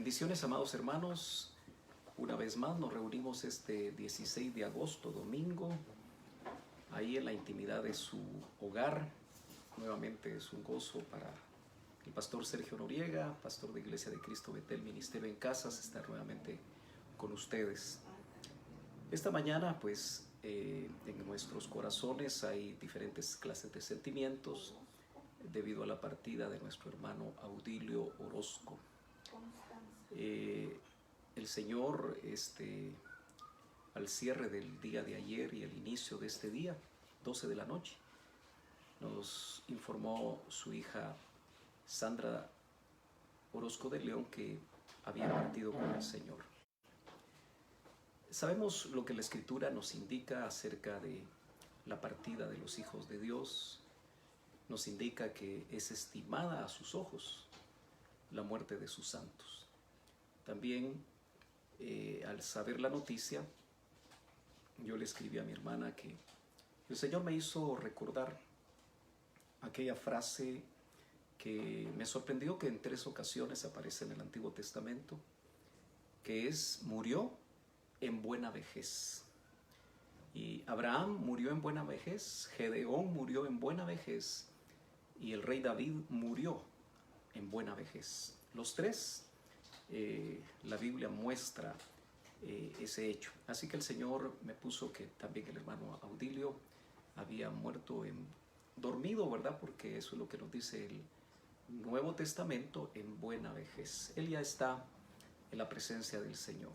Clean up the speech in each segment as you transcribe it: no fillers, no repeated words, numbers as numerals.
Bendiciones, amados hermanos. Una vez más nos reunimos este 16 de agosto, domingo, ahí en la intimidad de su hogar. Nuevamente es un gozo para el pastor Sergio Noriega, pastor de Iglesia de Cristo Betel, Ministerio en Casas, estar nuevamente con ustedes. Esta mañana, pues, en nuestros corazones hay diferentes clases de sentimientos debido a la partida de nuestro hermano Audilio Orozco. El Señor, al cierre del día de ayer y el inicio de este día, 12 de la noche, nos informó su hija Sandra Orozco de León que había partido con el Señor. Sabemos lo que la Escritura nos indica acerca de la partida de los hijos de Dios. Nos indica que es estimada a sus ojos la muerte de sus santos. También, al saber la noticia, yo le escribí a mi hermana que el Señor me hizo recordar aquella frase que me sorprendió, que en 3 ocasiones aparece en el Antiguo Testamento, que es: murió en buena vejez. Y Abraham murió en buena vejez, Gedeón murió en buena vejez y el rey David murió en buena vejez. Los tres, la Biblia muestra ese hecho. Así que el Señor me puso que también el hermano Audilio había muerto dormido, ¿verdad? Porque eso es lo que nos dice el Nuevo Testamento, en buena vejez. Él ya está en la presencia del Señor.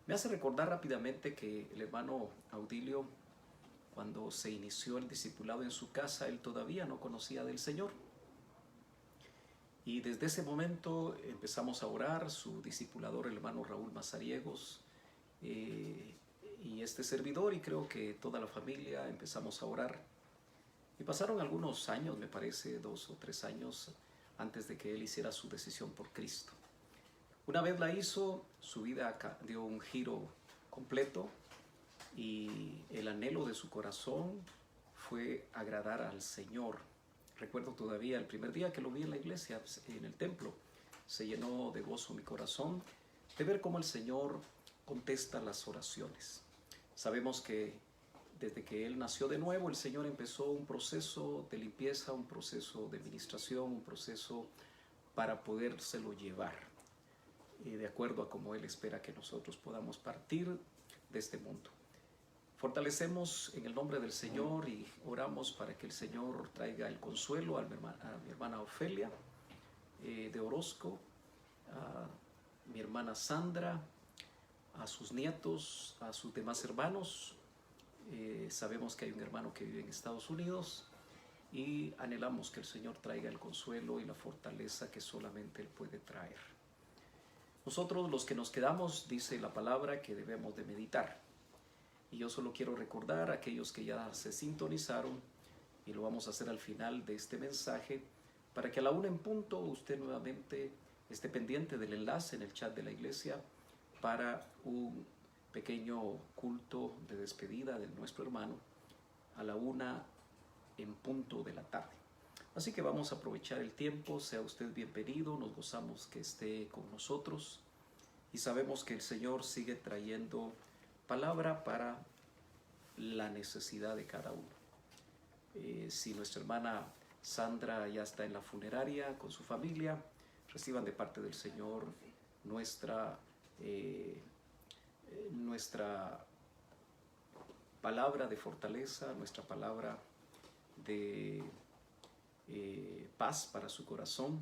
Me hace recordar rápidamente que el hermano Audilio, cuando se inició el discipulado en su casa, él todavía no conocía del Señor. Y desde ese momento empezamos a orar, su discipulador, el hermano Raúl Mazariegos, y este servidor, y creo que toda la familia empezamos a orar. Y pasaron algunos años, me parece 2 o 3 años, antes de que él hiciera su decisión por Cristo. Una vez la hizo, su vida dio un giro completo y el anhelo de su corazón fue agradar al Señor. Recuerdo todavía el primer día que lo vi en la iglesia, en el templo. Se llenó de gozo mi corazón de ver cómo el Señor contesta las oraciones. Sabemos que desde que él nació de nuevo, el Señor empezó un proceso de limpieza, un proceso de ministración, un proceso para podérselo llevar, de acuerdo a cómo Él espera que nosotros podamos partir de este mundo. Fortalecemos en el nombre del Señor y oramos para que el Señor traiga el consuelo a mi hermana Ofelia de Orozco, a mi hermana Sandra, a sus nietos, a sus demás hermanos. Sabemos que hay un hermano que vive en Estados Unidos y anhelamos que el Señor traiga el consuelo y la fortaleza que solamente Él puede traer. Nosotros, los que nos quedamos, dice la palabra que debemos de meditar. Y yo solo quiero recordar a aquellos que ya se sintonizaron, y lo vamos a hacer al final de este mensaje, para que a la 1 en punto usted nuevamente esté pendiente del enlace en el chat de la iglesia para un pequeño culto de despedida de nuestro hermano a la 1 en punto de la tarde. Así que vamos a aprovechar el tiempo. Sea usted bienvenido, nos gozamos que esté con nosotros y sabemos que el Señor sigue trayendo palabra para la necesidad de cada uno. Si nuestra hermana Sandra ya está en la funeraria con su familia, reciban de parte del Señor nuestra palabra de fortaleza, nuestra palabra de paz para su corazón,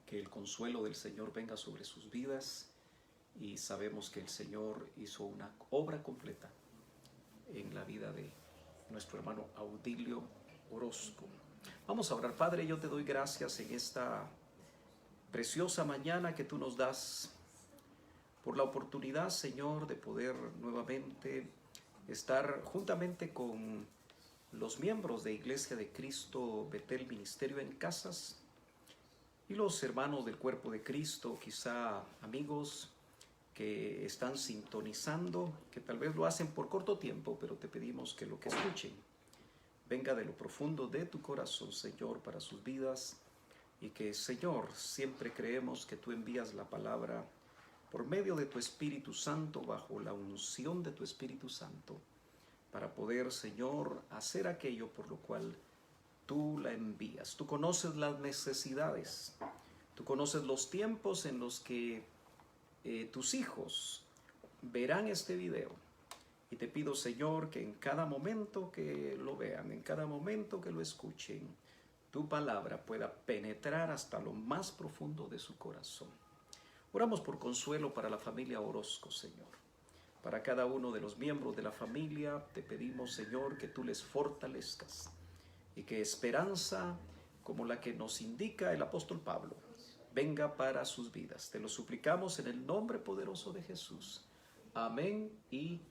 que el consuelo del Señor venga sobre sus vidas. Y sabemos que el Señor hizo una obra completa en la vida de nuestro hermano Audilio Orozco. Vamos a orar. Padre, yo te doy gracias en esta preciosa mañana que tú nos das, por la oportunidad, Señor, de poder nuevamente estar juntamente con los miembros de Iglesia de Cristo Betel, Ministerio en Casas, y los hermanos del cuerpo de Cristo, quizá amigos que están sintonizando, que tal vez lo hacen por corto tiempo, pero te pedimos que lo que escuchen venga de lo profundo de tu corazón, Señor, para sus vidas, y que, Señor, siempre creemos que tú envías la palabra por medio de tu Espíritu Santo, bajo la unción de tu Espíritu Santo, para poder, Señor, hacer aquello por lo cual tú la envías. Tú conoces las necesidades, tú conoces los tiempos en los que tus hijos verán este video. Y te pido, Señor, que en cada momento que lo vean, en cada momento que lo escuchen, tu palabra pueda penetrar hasta lo más profundo de su corazón. Oramos por consuelo para la familia Orozco, Señor. Para cada uno de los miembros de la familia, te pedimos, Señor, que tú les fortalezcas y que esperanza, como la que nos indica el apóstol Pablo, venga para sus vidas. Te lo suplicamos en el nombre poderoso de Jesús. Amén y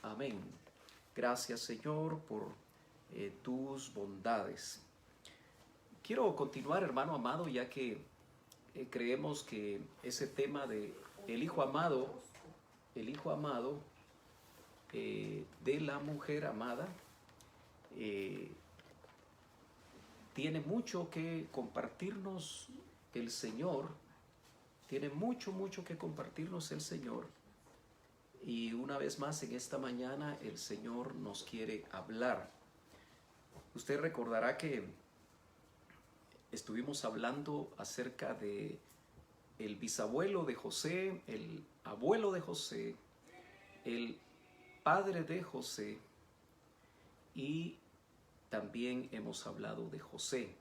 amén. Gracias, Señor, por tus bondades. Quiero continuar, hermano amado, ya que creemos que ese tema de el hijo amado de la mujer amada, tiene mucho que compartirnos el Señor, tiene mucho que compartirnos el Señor. Y una vez más en esta mañana el Señor nos quiere hablar. Usted recordará que estuvimos hablando acerca de el bisabuelo de José, el abuelo de José, el padre de José, y también hemos hablado de José.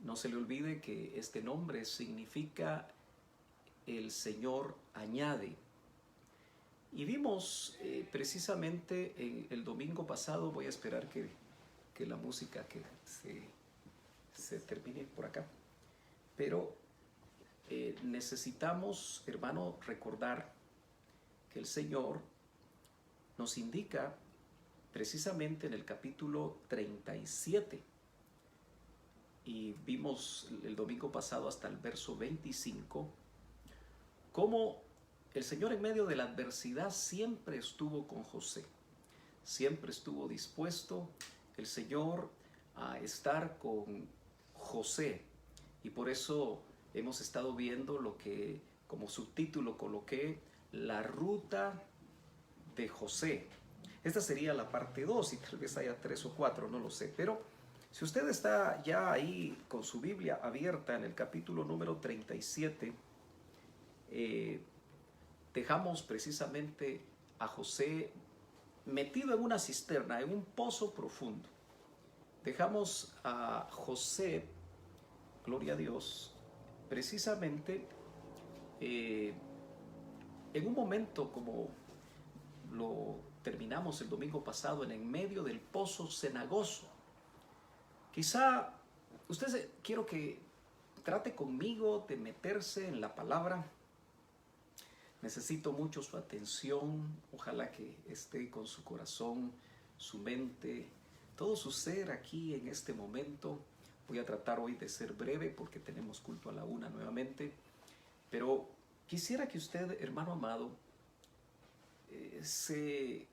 No se le olvide que este nombre significa el Señor añade. Y vimos precisamente el domingo pasado, voy a esperar que la música que se termine por acá, pero necesitamos, hermano, recordar que el Señor nos indica precisamente en el capítulo 37, y vimos el domingo pasado hasta el verso 25, cómo el Señor en medio de la adversidad siempre estuvo con José, siempre estuvo dispuesto el Señor a estar con José, y por eso hemos estado viendo lo que como subtítulo coloqué, la ruta de José. Esta sería la parte 2 y tal vez haya 3 o 4, no lo sé, pero si usted está ya ahí con su Biblia abierta en el capítulo número 37, dejamos precisamente a José metido en una cisterna, en un pozo profundo. Dejamos a José, gloria a Dios, precisamente en un momento como lo terminamos el domingo pasado, en medio del pozo cenagoso. Quizá quiero que trate conmigo de meterse en la palabra. Necesito mucho su atención, ojalá que esté con su corazón, su mente, todo su ser aquí en este momento. Voy a tratar hoy de ser breve porque tenemos culto a la 1 nuevamente, pero quisiera que usted, hermano amado, se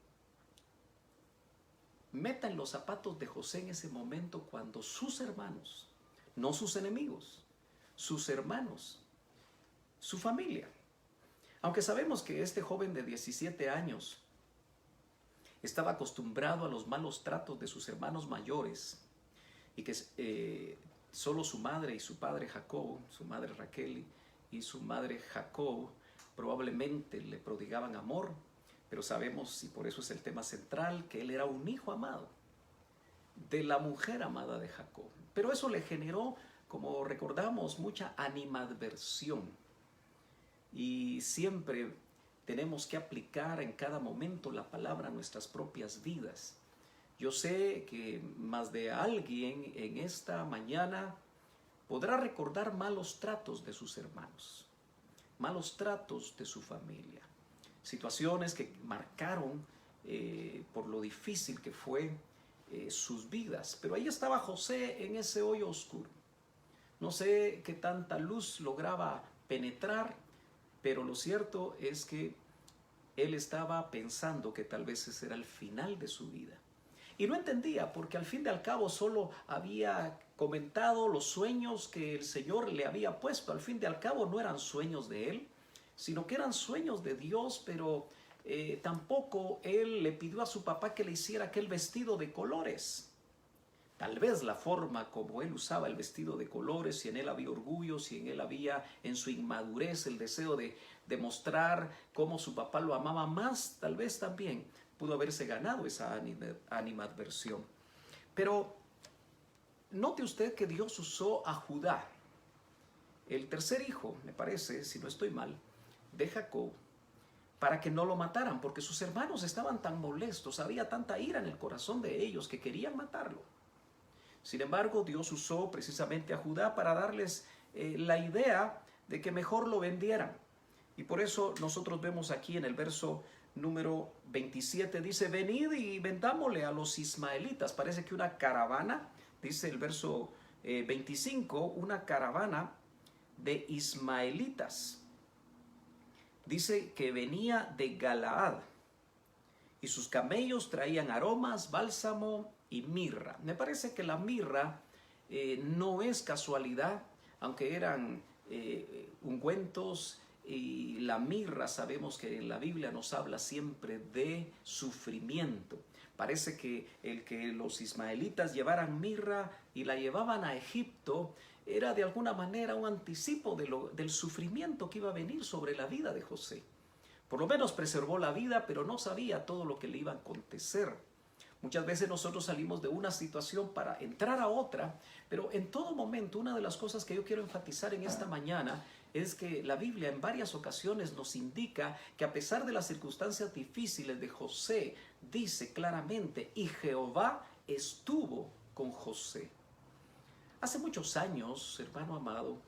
meta en los zapatos de José en ese momento cuando sus hermanos, no sus enemigos, sus hermanos, su familia. Aunque sabemos que este joven de 17 años estaba acostumbrado a los malos tratos de sus hermanos mayores y que solo su madre y su padre Jacob, su madre Raquel y su madre Jacob probablemente le prodigaban amor, pero sabemos, y por eso es el tema central, que él era un hijo amado de la mujer amada de Jacob. Pero eso le generó, como recordamos, mucha animadversión. Y siempre tenemos que aplicar en cada momento la palabra a nuestras propias vidas. Yo sé que más de alguien en esta mañana podrá recordar malos tratos de sus hermanos, malos tratos de su familia, situaciones que marcaron por lo difícil que fue sus vidas. Pero ahí estaba José en ese hoyo oscuro. No sé qué tanta luz lograba penetrar, pero lo cierto es que él estaba pensando que tal vez ese era el final de su vida. Y no entendía, porque al fin y al cabo solo había comentado los sueños que el Señor le había puesto. Al fin y al cabo no eran sueños de él, sino que eran sueños de Dios, pero tampoco él le pidió a su papá que le hiciera aquel vestido de colores. Tal vez la forma como él usaba el vestido de colores, si en él había orgullo, si en él había en su inmadurez el deseo de demostrar cómo su papá lo amaba más, tal vez también pudo haberse ganado esa animadversión. Pero note usted que Dios usó a Judá, el tercer hijo, me parece, si no estoy mal, de Jacob, para que no lo mataran, porque sus hermanos estaban tan molestos, había tanta ira en el corazón de ellos que querían matarlo. Sin embargo, Dios usó precisamente a Judá para darles la idea de que mejor lo vendieran. Y por eso nosotros vemos aquí en el verso número 27, dice, venid y vendámosle a los ismaelitas. Parece que una caravana, dice el verso 25, una caravana de ismaelitas. Dice que venía de Galaad y sus camellos traían aromas, bálsamo y mirra. Me parece que la mirra no es casualidad, aunque eran ungüentos, y la mirra sabemos que en la Biblia nos habla siempre de sufrimiento. Parece que el que los ismaelitas llevaran mirra y la llevaban a Egipto era de alguna manera un anticipo del sufrimiento que iba a venir sobre la vida de José. Por lo menos preservó la vida, pero no sabía todo lo que le iba a acontecer. Muchas veces nosotros salimos de una situación para entrar a otra, pero en todo momento una de las cosas que yo quiero enfatizar en esta mañana es que la Biblia en varias ocasiones nos indica que a pesar de las circunstancias difíciles de José, dice claramente, y Jehová estuvo con José. Hace muchos años, hermano amado,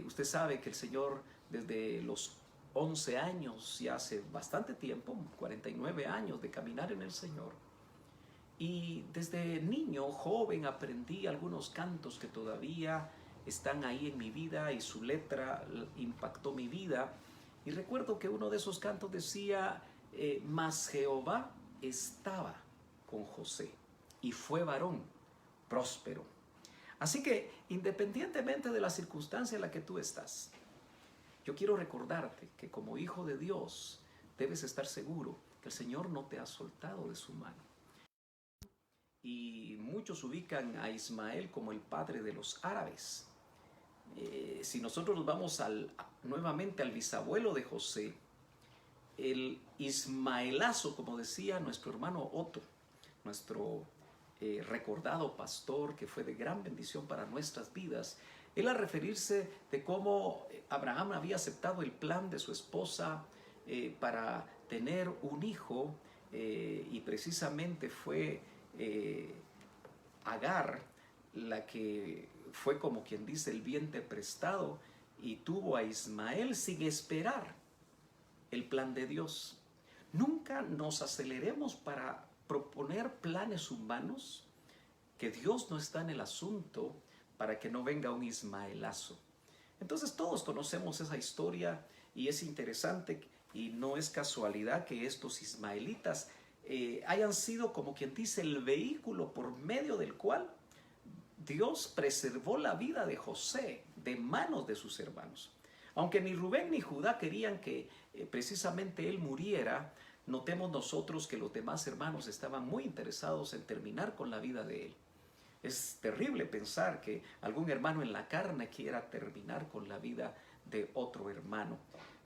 usted sabe que el Señor desde los 11 años, ya hace bastante tiempo, 49 años de caminar en el Señor. Y desde niño, joven, aprendí algunos cantos que todavía están ahí en mi vida y su letra impactó mi vida. Y recuerdo que uno de esos cantos decía, mas Jehová estaba con José y fue varón próspero. Así que independientemente de la circunstancia en la que tú estás, yo quiero recordarte que como hijo de Dios debes estar seguro que el Señor no te ha soltado de su mano. Y muchos ubican a Ismael como el padre de los árabes. Si nosotros nos vamos nuevamente al bisabuelo de José, el Ismaelazo, como decía nuestro hermano Otto, nuestro recordado pastor que fue de gran bendición para nuestras vidas, él al referirse de cómo Abraham había aceptado el plan de su esposa para tener un hijo, y precisamente fue Agar la que fue, como quien dice, el vientre prestado y tuvo a Ismael sin esperar el plan de Dios. Nunca nos aceleremos para proponer planes humanos, que Dios no está en el asunto para que no venga un Ismaelazo. Entonces todos conocemos esa historia y es interesante y no es casualidad que estos ismaelitas hayan sido, como quien dice, el vehículo por medio del cual Dios preservó la vida de José de manos de sus hermanos. Aunque ni Rubén ni Judá querían que precisamente él muriera, notemos nosotros que los demás hermanos estaban muy interesados en terminar con la vida de él. Es terrible pensar que algún hermano en la carne quiera terminar con la vida de otro hermano.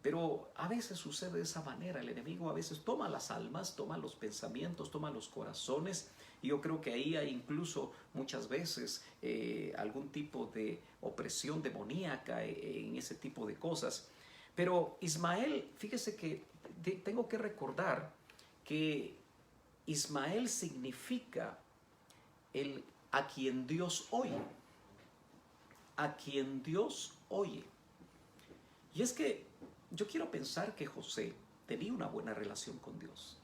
Pero a veces sucede de esa manera. El enemigo a veces toma las almas, toma los pensamientos, toma los corazones. Y yo creo que ahí hay incluso muchas veces algún tipo de opresión demoníaca en ese tipo de cosas. Pero Ismael, fíjese que tengo que recordar que Ismael significa el a quien Dios oye. A quien Dios oye. Y es que yo quiero pensar que José tenía una buena relación con Dios.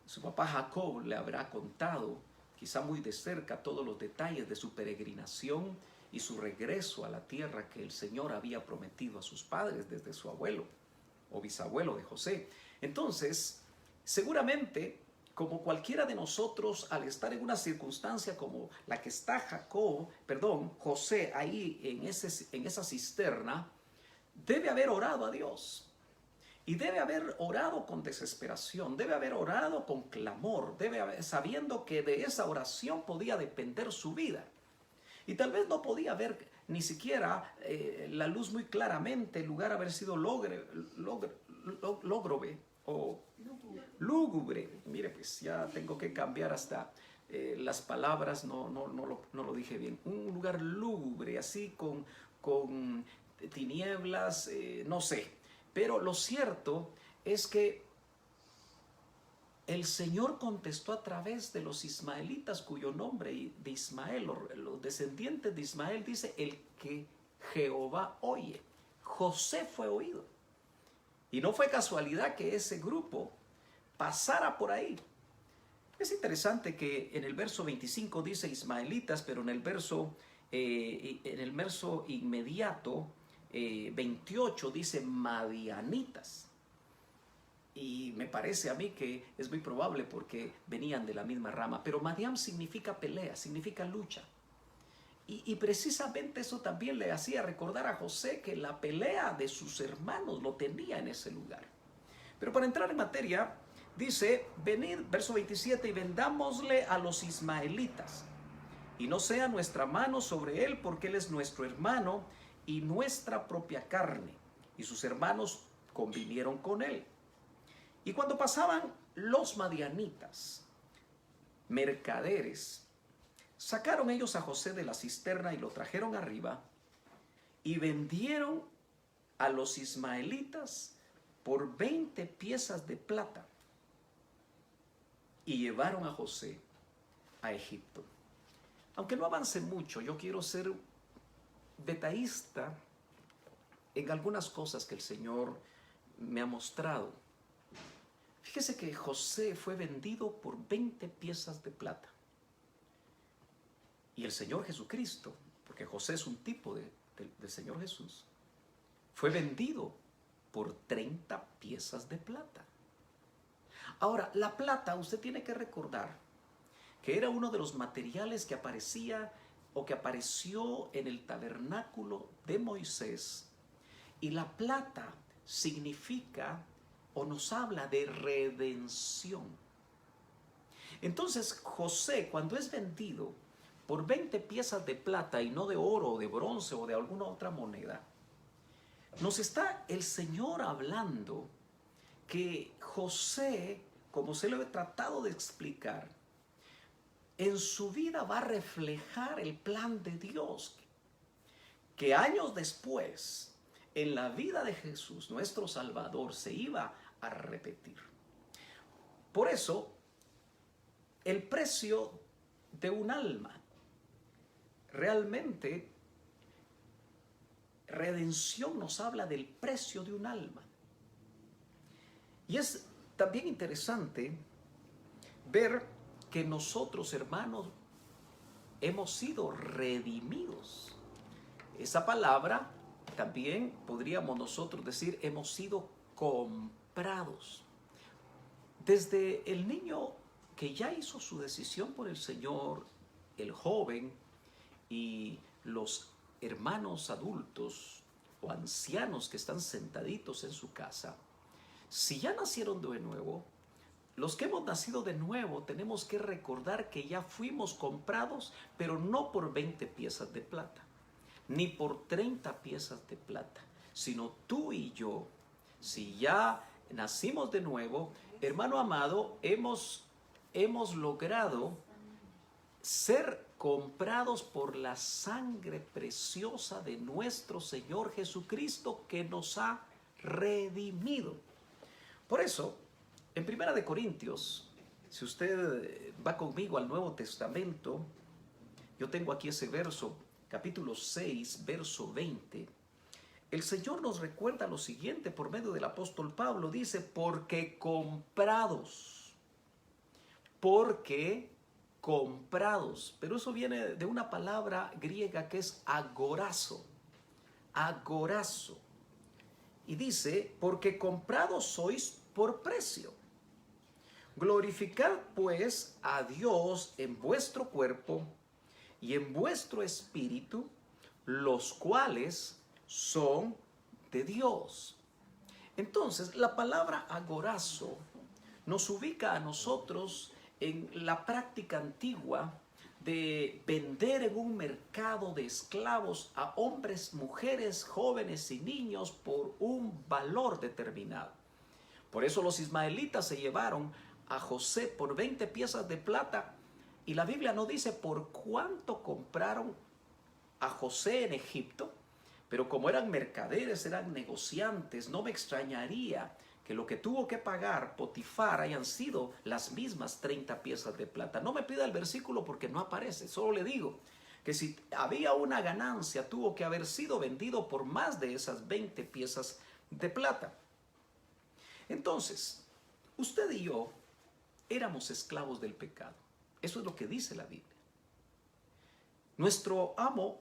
Su papá Jacob le habrá contado, quizá muy de cerca, todos los detalles de su peregrinación y su regreso a la tierra que el Señor había prometido a sus padres desde su abuelo o bisabuelo de José. Entonces, seguramente como cualquiera de nosotros, al estar en una circunstancia como la que está José ahí en esa cisterna, debe haber orado a Dios. Y debe haber orado con desesperación, debe haber orado con clamor, sabiendo que de esa oración podía depender su vida. Y tal vez no podía ver ni siquiera la luz muy claramente, el lugar haber sido lúgubre o lúgubre. Mire, pues ya tengo que cambiar hasta las palabras, no lo dije bien. Un lugar lúgubre, así con tinieblas, no sé. Pero lo cierto es que el Señor contestó a través de los ismaelitas, cuyo nombre de Ismael, los descendientes de Ismael, dice el que Jehová oye. José fue oído. Y no fue casualidad que ese grupo pasara por ahí. Es interesante que en el verso 25 dice ismaelitas, pero en el verso inmediato, 28, dice madianitas. Y me parece a mí que es muy probable porque venían de la misma rama. Pero Madián significa pelea, significa lucha. Y precisamente eso también le hacía recordar a José que la pelea de sus hermanos lo tenía en ese lugar. Pero para entrar en materia, dice, venid, verso 27, y vendámosle a los ismaelitas, y no sea nuestra mano sobre él, porque él es nuestro hermano y nuestra propia carne. Y sus hermanos convinieron con él. Y cuando pasaban los madianitas, mercaderes, sacaron ellos a José de la cisterna y lo trajeron arriba y vendieron a los ismaelitas por 20 piezas de plata y llevaron a José a Egipto. Aunque no avance mucho, yo quiero ser detallista en algunas cosas que el Señor me ha mostrado. Fíjese que José fue vendido por 20 piezas de plata. Y el Señor Jesucristo, porque José es un tipo del Señor Jesús, fue vendido por 30 piezas de plata. Ahora, la plata, usted tiene que recordar que era uno de los materiales que aparecía o que apareció en el tabernáculo de Moisés. Y la plata significa o nos habla de redención. Entonces José, cuando es vendido por 20 piezas de plata y no de oro o de bronce o de alguna otra moneda, nos está el Señor hablando que José, como se lo he tratado de explicar, en su vida va a reflejar el plan de Dios, que años después, en la vida de Jesús, nuestro Salvador, se iba a repetir. Por eso, el precio de un alma, realmente, redención nos habla del precio de un alma. Y es también interesante ver que nosotros, hermanos, hemos sido redimidos. Esa palabra también podríamos nosotros decir, hemos sido comprados. Desde el niño que ya hizo su decisión por el Señor, el joven y los hermanos adultos o ancianos que están sentaditos en su casa, si ya nacieron de nuevo, los que hemos nacido de nuevo tenemos que recordar que ya fuimos comprados, pero no por 20 piezas de plata, ni por 30 piezas de plata, sino tú y yo, si ya nacimos de nuevo, hermano amado, hemos logrado ser comprados por la sangre preciosa de nuestro Señor Jesucristo, que nos ha redimido. Por eso, en 1 Corintios, si usted va conmigo al Nuevo Testamento, yo tengo aquí ese verso, capítulo 6, verso 20. El Señor nos recuerda lo siguiente por medio del apóstol Pablo. Dice, porque comprados. Pero eso viene de una palabra griega que es agorazo. Agorazo. Y dice, porque comprados sois por precio. Glorificad pues a Dios en vuestro cuerpo y en vuestro espíritu, los cuales son de Dios. Entonces, la palabra agorazo nos ubica a nosotros en la práctica antigua de vender en un mercado de esclavos a hombres, mujeres, jóvenes y niños por un valor determinado. Por eso los ismaelitas se llevaron a José por 20 piezas de plata, y la Biblia no dice por cuánto compraron a José en Egipto, pero como eran mercaderes, eran negociantes, no me extrañaría que lo que tuvo que pagar Potifar hayan sido las mismas 30 piezas de plata. No me pida el versículo porque no aparece, solo le digo que si había una ganancia, tuvo que haber sido vendido por más de esas 20 piezas de plata. Entonces, usted y yo éramos esclavos del pecado. Eso es lo que dice la Biblia. Nuestro amo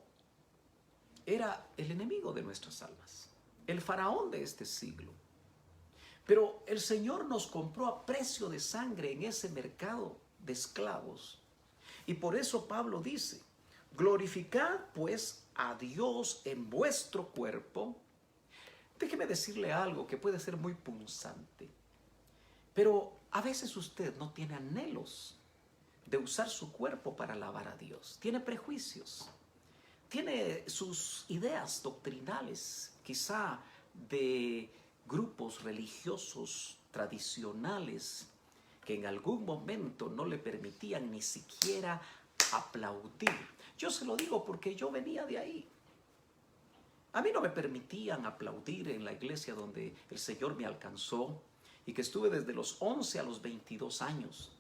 era el enemigo de nuestras almas, el faraón de este siglo. Pero el Señor nos compró a precio de sangre en ese mercado de esclavos. Y por eso Pablo dice, glorificad pues a Dios en vuestro cuerpo. Déjeme decirle algo que puede ser muy punzante, pero a veces usted no tiene anhelos de usar su cuerpo para alabar a Dios. Tiene prejuicios, tiene sus ideas doctrinales, quizá de grupos religiosos tradicionales que en algún momento no le permitían ni siquiera aplaudir. Yo se lo digo porque yo venía de ahí. A mí no me permitían aplaudir en la iglesia donde el Señor me alcanzó y que estuve desde los 11 a los 22 años.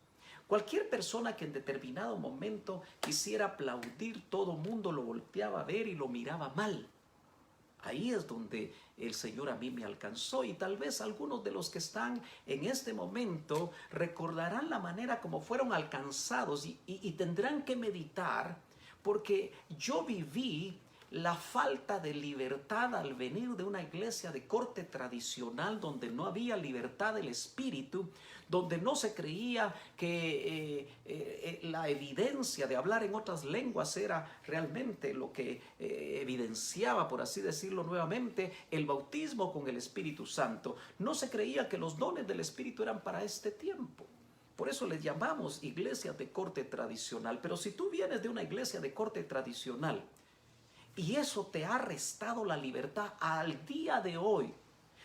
Cualquier persona que en determinado momento quisiera aplaudir, todo mundo lo volteaba a ver y lo miraba mal. Ahí es donde el Señor a mí me alcanzó, y tal vez algunos de los que están en este momento recordarán la manera como fueron alcanzados y tendrán que meditar, porque yo viví la falta de libertad al venir de una iglesia de corte tradicional donde no había libertad del espíritu, donde no se creía que la evidencia de hablar en otras lenguas era realmente lo que evidenciaba, por así decirlo nuevamente, el bautismo con el Espíritu Santo. No se creía que los dones del Espíritu eran para este tiempo. Por eso les llamamos iglesias de corte tradicional. Pero si tú vienes de una iglesia de corte tradicional y eso te ha restado la libertad al día de hoy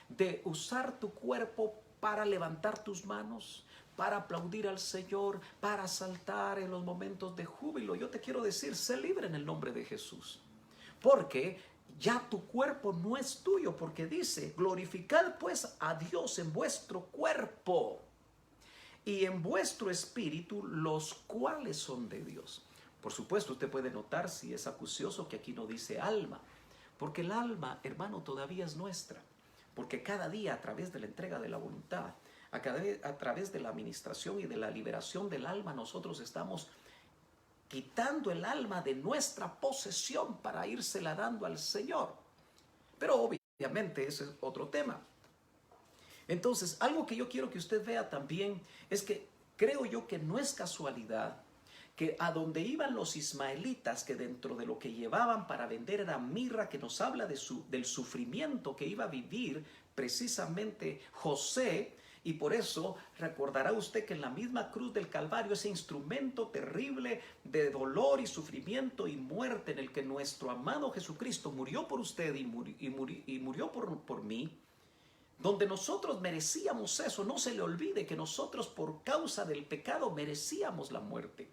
de usar tu cuerpo para levantar tus manos, para aplaudir al Señor, para saltar en los momentos de júbilo, yo te quiero decir, sé libre en el nombre de Jesús. Porque ya tu cuerpo no es tuyo, porque dice, glorificad pues a Dios en vuestro cuerpo y en vuestro espíritu, los cuales son de Dios. Por supuesto, usted puede notar, si es acucioso, que aquí no dice alma, porque el alma, hermano, todavía es nuestra, porque cada día, a través de la entrega de la voluntad, a través de la administración y de la liberación del alma, nosotros estamos quitando el alma de nuestra posesión para írsela dando al Señor. Pero obviamente ese es otro tema. Entonces, algo que yo quiero que usted vea también es que creo yo que no es casualidad que a donde iban los ismaelitas, que dentro de lo que llevaban para vender era mirra, que nos habla del sufrimiento que iba a vivir precisamente José. Y por eso recordará usted que en la misma cruz del Calvario, ese instrumento terrible de dolor y sufrimiento y muerte en el que nuestro amado Jesucristo murió por usted y murió por mí, donde nosotros merecíamos eso. No se le olvide que nosotros, por causa del pecado, merecíamos la muerte.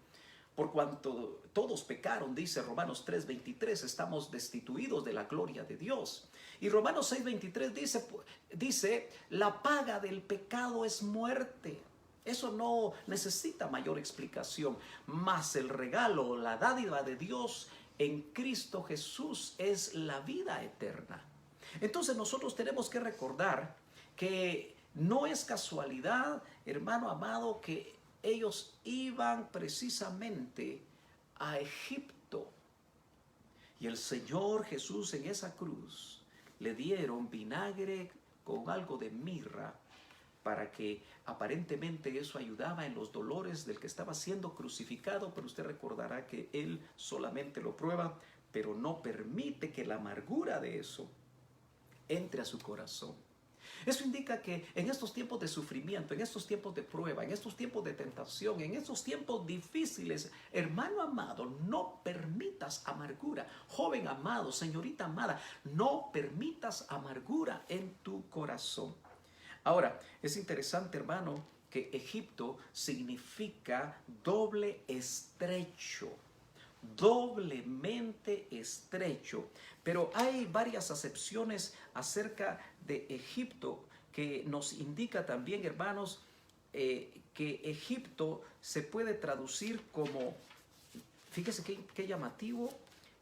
Por cuanto todos pecaron, dice Romanos 3:23, estamos destituidos de la gloria de Dios. Y Romanos 6:23 dice, la paga del pecado es muerte. Eso no necesita mayor explicación. Mas el regalo, la dádiva de Dios en Cristo Jesús es la vida eterna. Entonces nosotros tenemos que recordar que no es casualidad, hermano amado, que ellos iban precisamente a Egipto. Y el Señor Jesús en esa cruz le dieron vinagre con algo de mirra para que aparentemente eso ayudaba en los dolores del que estaba siendo crucificado, pero usted recordará que Él solamente lo prueba, pero no permite que la amargura de eso entre a su corazón. Eso indica que en estos tiempos de sufrimiento, en estos tiempos de prueba, en estos tiempos de tentación, en estos tiempos difíciles, hermano amado, no permitas amargura. Joven amado, señorita amada, no permitas amargura en tu corazón. Ahora, es interesante, hermano, que Egipto significa doble estrecho, doblemente estrecho. Pero hay varias acepciones acerca de Egipto que nos indica también, hermanos, que Egipto se puede traducir como, fíjese qué llamativo,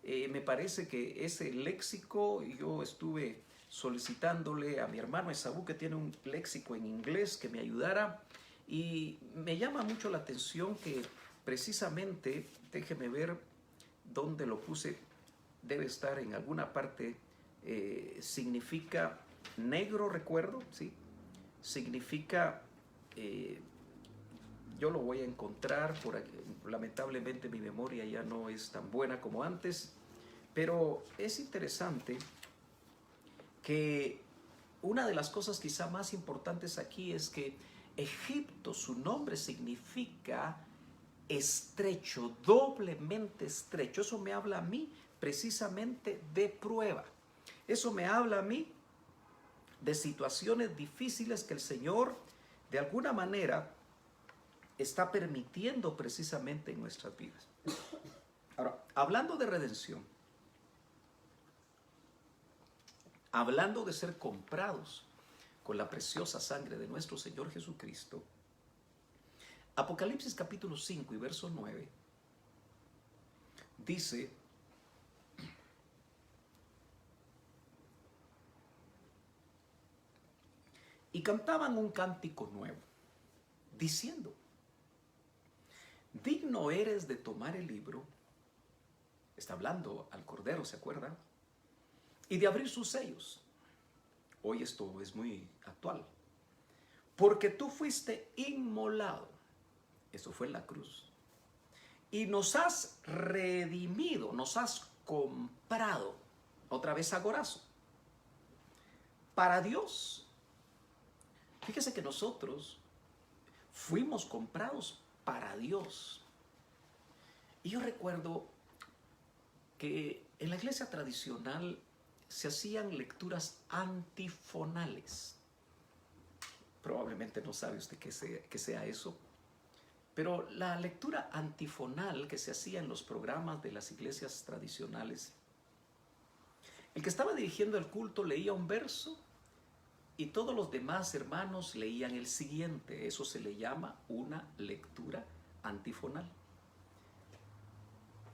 me parece que ese léxico, yo estuve solicitándole a mi hermano Esaú, que tiene un léxico en inglés, que me ayudara, y me llama mucho la atención que precisamente, déjeme ver dónde lo puse, debe estar en alguna parte, significa negro, recuerdo, ¿sí? Significa, yo lo voy a encontrar, por aquí, lamentablemente mi memoria ya no es tan buena como antes, pero es interesante que una de las cosas quizá más importantes aquí es que Egipto, su nombre significa estrecho, doblemente estrecho. Eso me habla a mí precisamente de prueba. Eso me habla a mí de situaciones difíciles que el Señor de alguna manera está permitiendo precisamente en nuestras vidas. Ahora, hablando de redención, hablando de ser comprados con la preciosa sangre de nuestro Señor Jesucristo, Apocalipsis capítulo 5 y verso 9 dice: y cantaban un cántico nuevo, diciendo: digno eres de tomar el libro, está hablando al Cordero, ¿se acuerdan? Y de abrir sus sellos. Hoy esto es muy actual. Porque tú fuiste inmolado, eso fue en la cruz, y nos has redimido, nos has comprado, otra vez agorazo, para Dios. Fíjese que nosotros fuimos comprados para Dios. Y yo recuerdo que en la iglesia tradicional se hacían lecturas antifonales. Probablemente no sabe usted qué sea eso. Pero la lectura antifonal que se hacía en los programas de las iglesias tradicionales, el que estaba dirigiendo el culto leía un verso y todos los demás hermanos leían el siguiente. Eso se le llama una lectura antifonal.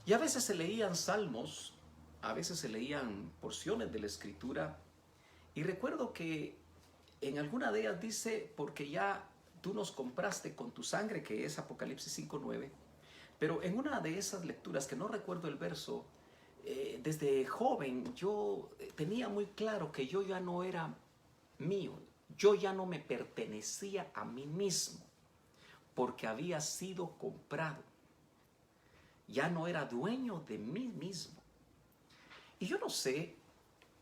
Y a veces se leían salmos, a veces se leían porciones de la Escritura. Y recuerdo que en alguna de ellas dice: porque ya tú nos compraste con tu sangre, que es Apocalipsis 5:9. Pero en una de esas lecturas, que no recuerdo el verso, desde joven yo tenía muy claro que yo ya no era mío, yo ya no me pertenecía a mí mismo, porque había sido comprado. Ya no era dueño de mí mismo. Y yo no sé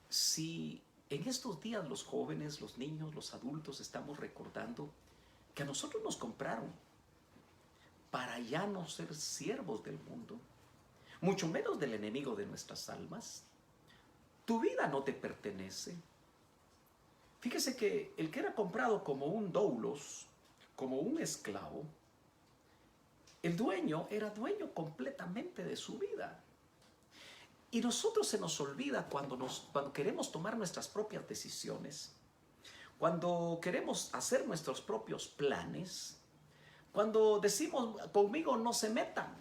si en estos días los jóvenes, los niños, los adultos estamos recordando que a nosotros nos compraron para ya no ser siervos del mundo, mucho menos del enemigo de nuestras almas. Tu vida no te pertenece. Fíjese que el que era comprado como un doulos, como un esclavo, el dueño era dueño completamente de su vida. Y nosotros se nos olvida cuando queremos tomar nuestras propias decisiones, cuando queremos hacer nuestros propios planes, cuando decimos: conmigo no se metan.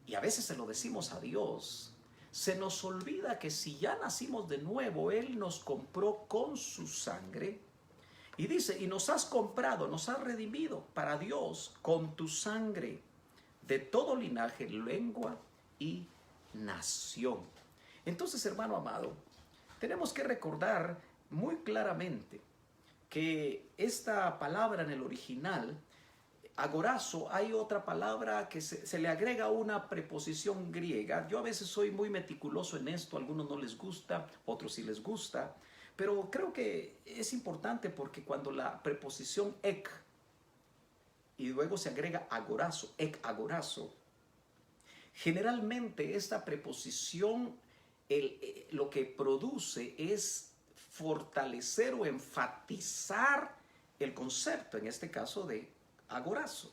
Y a veces se lo decimos a Dios. Se nos olvida que si ya nacimos de nuevo, Él nos compró con su sangre. Y dice: y nos has comprado, nos has redimido para Dios con tu sangre, de todo linaje, lengua y nación. Entonces, hermano amado, tenemos que recordar muy claramente que esta palabra en el original, agorazo, hay otra palabra que se le agrega una preposición griega. Yo a veces soy muy meticuloso en esto, a algunos no les gusta, otros sí les gusta, pero creo que es importante porque cuando la preposición ek y luego se agrega agorazo, ek agorazo, generalmente esta preposición lo que produce es fortalecer o enfatizar el concepto, en este caso de agorazo.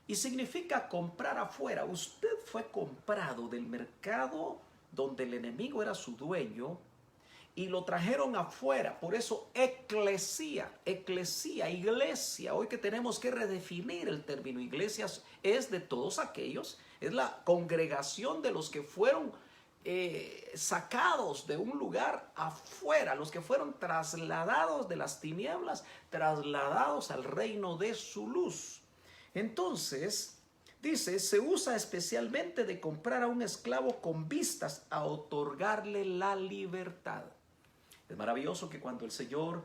Y significa comprar afuera. Usted fue comprado del mercado donde el enemigo era su dueño y lo trajeron afuera. Por eso eclesía, iglesia. Hoy que tenemos que redefinir el término iglesia, es de todos aquellos, es la congregación de los que fueron sacados de un lugar afuera, los que fueron trasladados de las tinieblas, trasladados al reino de su luz. Entonces, dice, se usa especialmente de comprar a un esclavo con vistas a otorgarle la libertad. Es maravilloso que cuando el Señor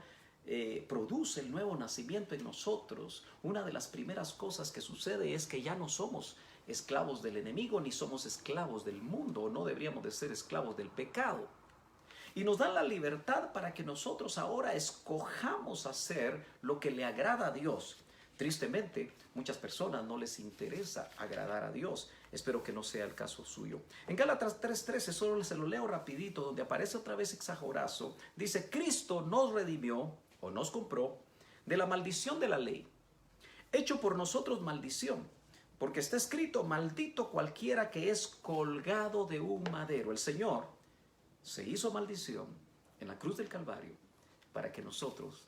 produce el nuevo nacimiento en nosotros, una de las primeras cosas que sucede es que ya no somos esclavos del enemigo ni somos esclavos del mundo, no deberíamos de ser esclavos del pecado. Y nos dan la libertad para que nosotros ahora escojamos hacer lo que le agrada a Dios. Tristemente, muchas personas no les interesa agradar a Dios. Espero que no sea el caso suyo. En Gálatas 3:13, solo se lo leo rapidito, donde aparece otra vez exagorazo. Dice, Cristo nos redimió o nos compró de la maldición de la ley, hecho por nosotros maldición, porque está escrito, maldito cualquiera que es colgado de un madero. El Señor se hizo maldición en la cruz del Calvario para que nosotros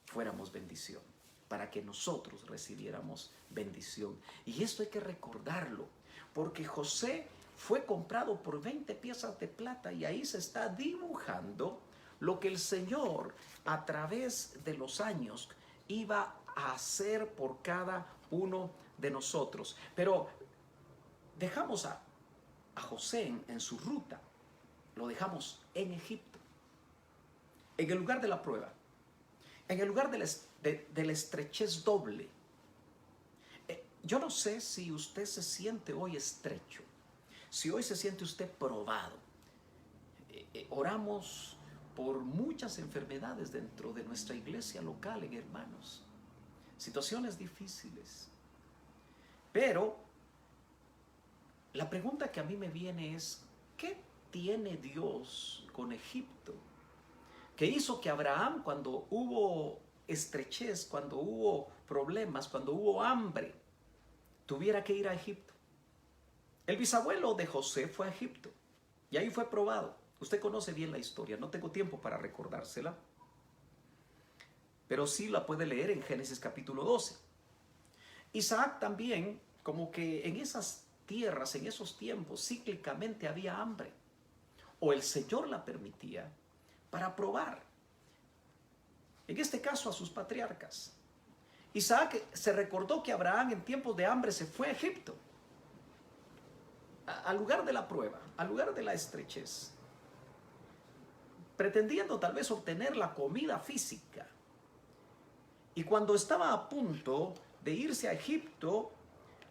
fuéramos bendición, para que nosotros recibiéramos bendición. Y esto hay que recordarlo, porque José fue comprado por 20 piezas de plata y ahí se está dibujando lo que el Señor a través de los años iba a hacer por cada uno de nosotros. Pero dejamos a José en su ruta, lo dejamos en Egipto, en el lugar de la prueba, en el lugar de la estrechez doble. Yo no sé si usted se siente hoy estrecho, si hoy se siente usted probado. Oramos por muchas enfermedades dentro de nuestra iglesia local, hermanos. Situaciones difíciles. Pero la pregunta que a mí me viene es, ¿qué tiene Dios con Egipto? Que hizo que Abraham, cuando hubo estrechez, cuando hubo problemas, cuando hubo hambre, tuviera que ir a Egipto. El bisabuelo de José fue a Egipto y ahí fue probado. Usted conoce bien la historia, no tengo tiempo para recordársela, pero sí la puede leer en Génesis capítulo 12. Isaac también, como que en esas tierras, en esos tiempos, cíclicamente había hambre, o el Señor la permitía para probar, en este caso a sus patriarcas. Isaac se recordó que Abraham en tiempos de hambre se fue a Egipto, al lugar de la prueba, al lugar de la estrechez, pretendiendo tal vez obtener la comida física. Y cuando estaba a punto de irse a Egipto,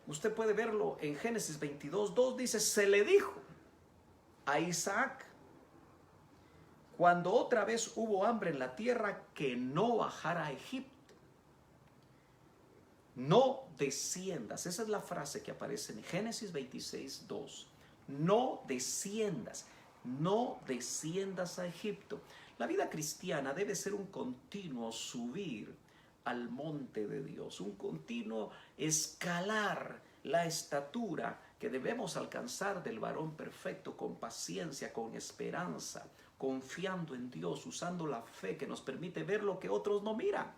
usted puede verlo en Génesis 22:2, dice, se le dijo a Isaac, cuando otra vez hubo hambre en la tierra, que no bajara a Egipto. No desciendas, esa es la frase que aparece en Génesis 26:2. No desciendas a Egipto. La vida cristiana debe ser un continuo subir al monte de Dios, un continuo escalar la estatura que debemos alcanzar del varón perfecto, con paciencia, con esperanza, confiando en Dios, usando la fe que nos permite ver lo que otros no miran.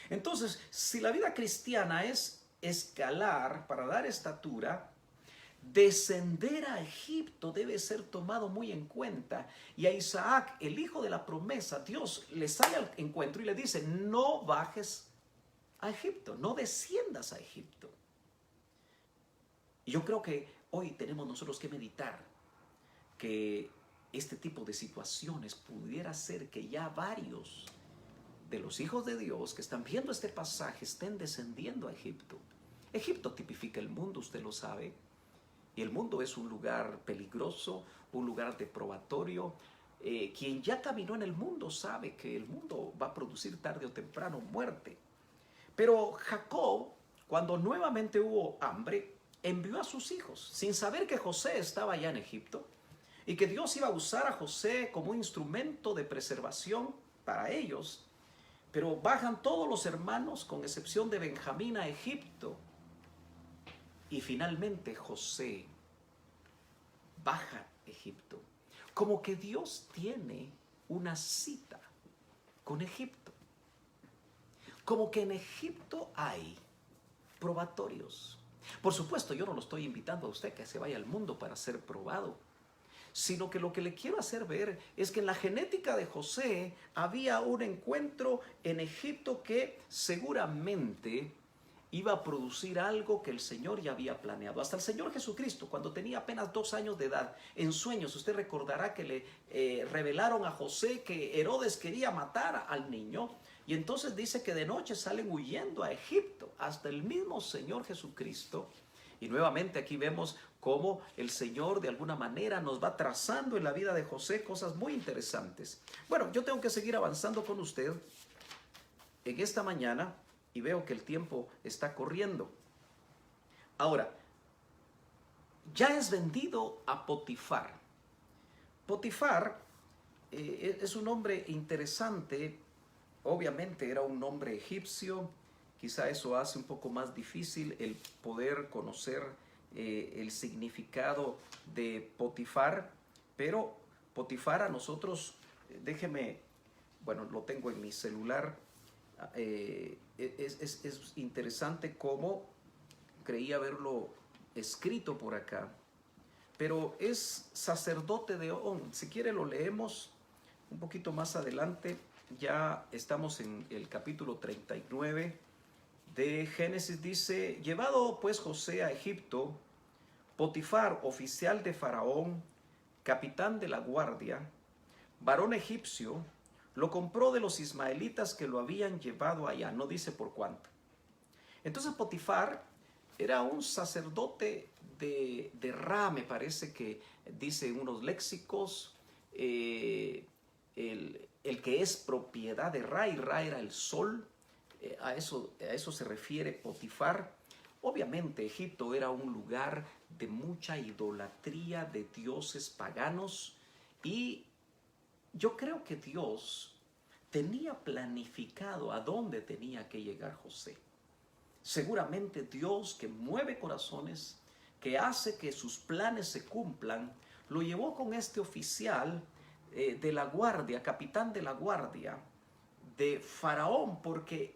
Entonces, si la vida cristiana es escalar para dar estatura, descender a Egipto debe ser tomado muy en cuenta. Y a Isaac, el hijo de la promesa, Dios le sale al encuentro y le dice, no bajes a Egipto, no desciendas a Egipto. Y yo creo que hoy tenemos nosotros que meditar que este tipo de situaciones pudiera ser que ya varios de los hijos de Dios que están viendo este pasaje estén descendiendo a Egipto. Egipto tipifica el mundo, usted lo sabe. Y el mundo es un lugar peligroso, un lugar de probatorio. Quien ya caminó en el mundo sabe que el mundo va a producir tarde o temprano muerte. Pero Jacob, cuando nuevamente hubo hambre, envió a sus hijos, sin saber que José estaba allá en Egipto y que Dios iba a usar a José como un instrumento de preservación para ellos. Pero bajan todos los hermanos, con excepción de Benjamín, a Egipto. Y finalmente José baja a Egipto. Como que Dios tiene una cita con Egipto. Como que en Egipto hay probatorios. Por supuesto, yo no lo estoy invitando a usted que se vaya al mundo para ser probado, sino que lo que le quiero hacer ver es que en la genética de José había un encuentro en Egipto que seguramente iba a producir algo que el Señor ya había planeado. Hasta el Señor Jesucristo, cuando tenía apenas 2 años de edad, en sueños, usted recordará que le revelaron a José que Herodes quería matar al niño, y entonces dice que de noche salen huyendo a Egipto, hasta el mismo Señor Jesucristo. Y nuevamente aquí vemos cómo el Señor de alguna manera nos va trazando en la vida de José cosas muy interesantes. Bueno, yo tengo que seguir avanzando con usted en esta mañana y veo que el tiempo está corriendo. Ahora, ya es vendido a Potifar. Potifar es un hombre interesante. Obviamente era un nombre egipcio. Quizá eso hace un poco más difícil el poder conocer el significado de Potifar. Pero Potifar a nosotros, déjeme, bueno, lo tengo en mi celular. Es interesante cómo creí haberlo escrito por acá, pero es sacerdote de On. Si quiere lo leemos un poquito más adelante. Ya estamos en el capítulo 39 de Génesis. Dice: llevado pues José a Egipto, Potifar, oficial de Faraón, capitán de la guardia, varón egipcio, lo compró de los ismaelitas que lo habían llevado allá. No dice por cuánto. Entonces Potifar era un sacerdote de Ra, me parece que dice en unos léxicos, el que es propiedad de Ra, y Ra era el sol. A eso se refiere Potifar. Obviamente Egipto era un lugar de mucha idolatría de dioses paganos, y yo creo que Dios tenía planificado a dónde tenía que llegar José. Seguramente Dios, que mueve corazones, que hace que sus planes se cumplan, lo llevó con este oficial de la guardia, capitán de la guardia de Faraón, porque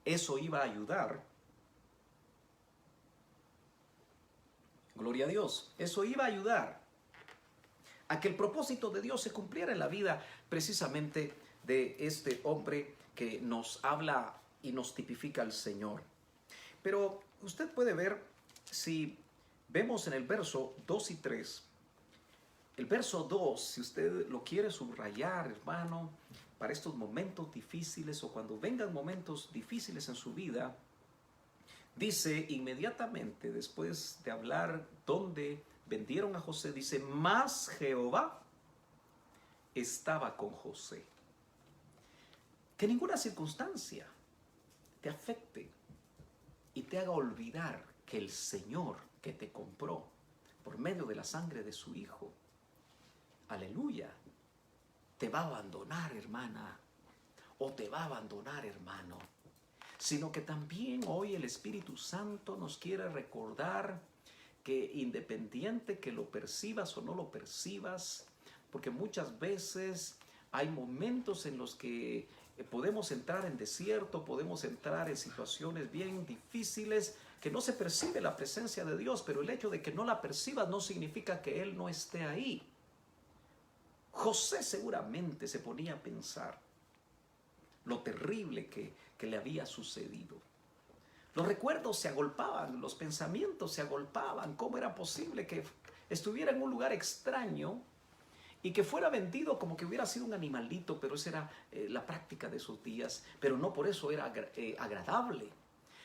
eso iba a ayudar. Gloria a Dios. Eso iba a ayudar a que el propósito de Dios se cumpliera en la vida precisamente de este hombre que nos habla y nos tipifica al Señor. Pero usted puede ver, si vemos en el verso 2 y 3, el verso 2, si usted lo quiere subrayar, hermano, para estos momentos difíciles o cuando vengan momentos difíciles en su vida, dice inmediatamente después de hablar dónde vendieron a José, dice: mas Jehová estaba con José. Que ninguna circunstancia te afecte y te haga olvidar que el Señor que te compró por medio de la sangre de su Hijo, aleluya, te va a abandonar, hermana, o te va a abandonar, hermano. Sino que también hoy el Espíritu Santo nos quiere recordar que independiente que lo percibas o no lo percibas, porque muchas veces hay momentos en los que podemos entrar en desierto, podemos entrar en situaciones bien difíciles, que no se percibe la presencia de Dios, pero el hecho de que no la percibas no significa que Él no esté ahí. José seguramente se ponía a pensar lo terrible que le había sucedido. Los recuerdos se agolpaban, los pensamientos se agolpaban. ¿Cómo era posible que estuviera en un lugar extraño y que fuera vendido como que hubiera sido un animalito, pero esa era la práctica de esos días, pero no por eso era agradable.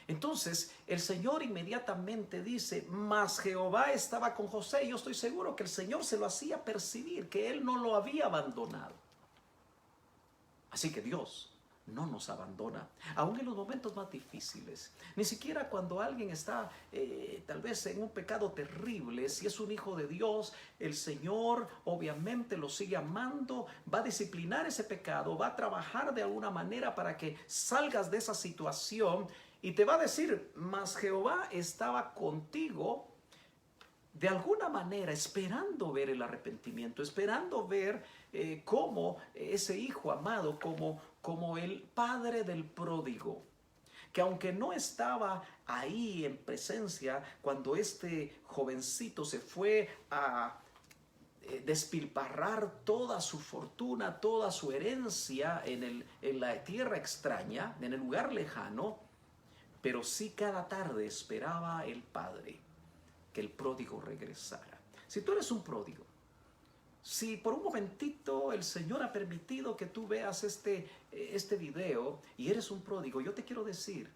Entonces el Señor inmediatamente dice, mas Jehová estaba con José. Y yo estoy seguro que el Señor se lo hacía percibir, que Él no lo había abandonado. Así que Dios no nos abandona, aún en los momentos más difíciles. Ni siquiera cuando alguien está tal vez en un pecado terrible. Si es un hijo de Dios, el Señor obviamente lo sigue amando, va a disciplinar ese pecado, va a trabajar de alguna manera para que salgas de esa situación y te va a decir, mas Jehová estaba contigo, de alguna manera esperando ver el arrepentimiento, esperando ver cómo ese hijo amado, como el padre del pródigo, que aunque no estaba ahí en presencia cuando este jovencito se fue a despilfarrar toda su fortuna, toda su herencia en la tierra extraña, en el lugar lejano, pero sí cada tarde esperaba el padre que el pródigo regresara. Si tú eres un pródigo, si por un momentito el Señor ha permitido que tú veas este video y eres un pródigo, yo te quiero decir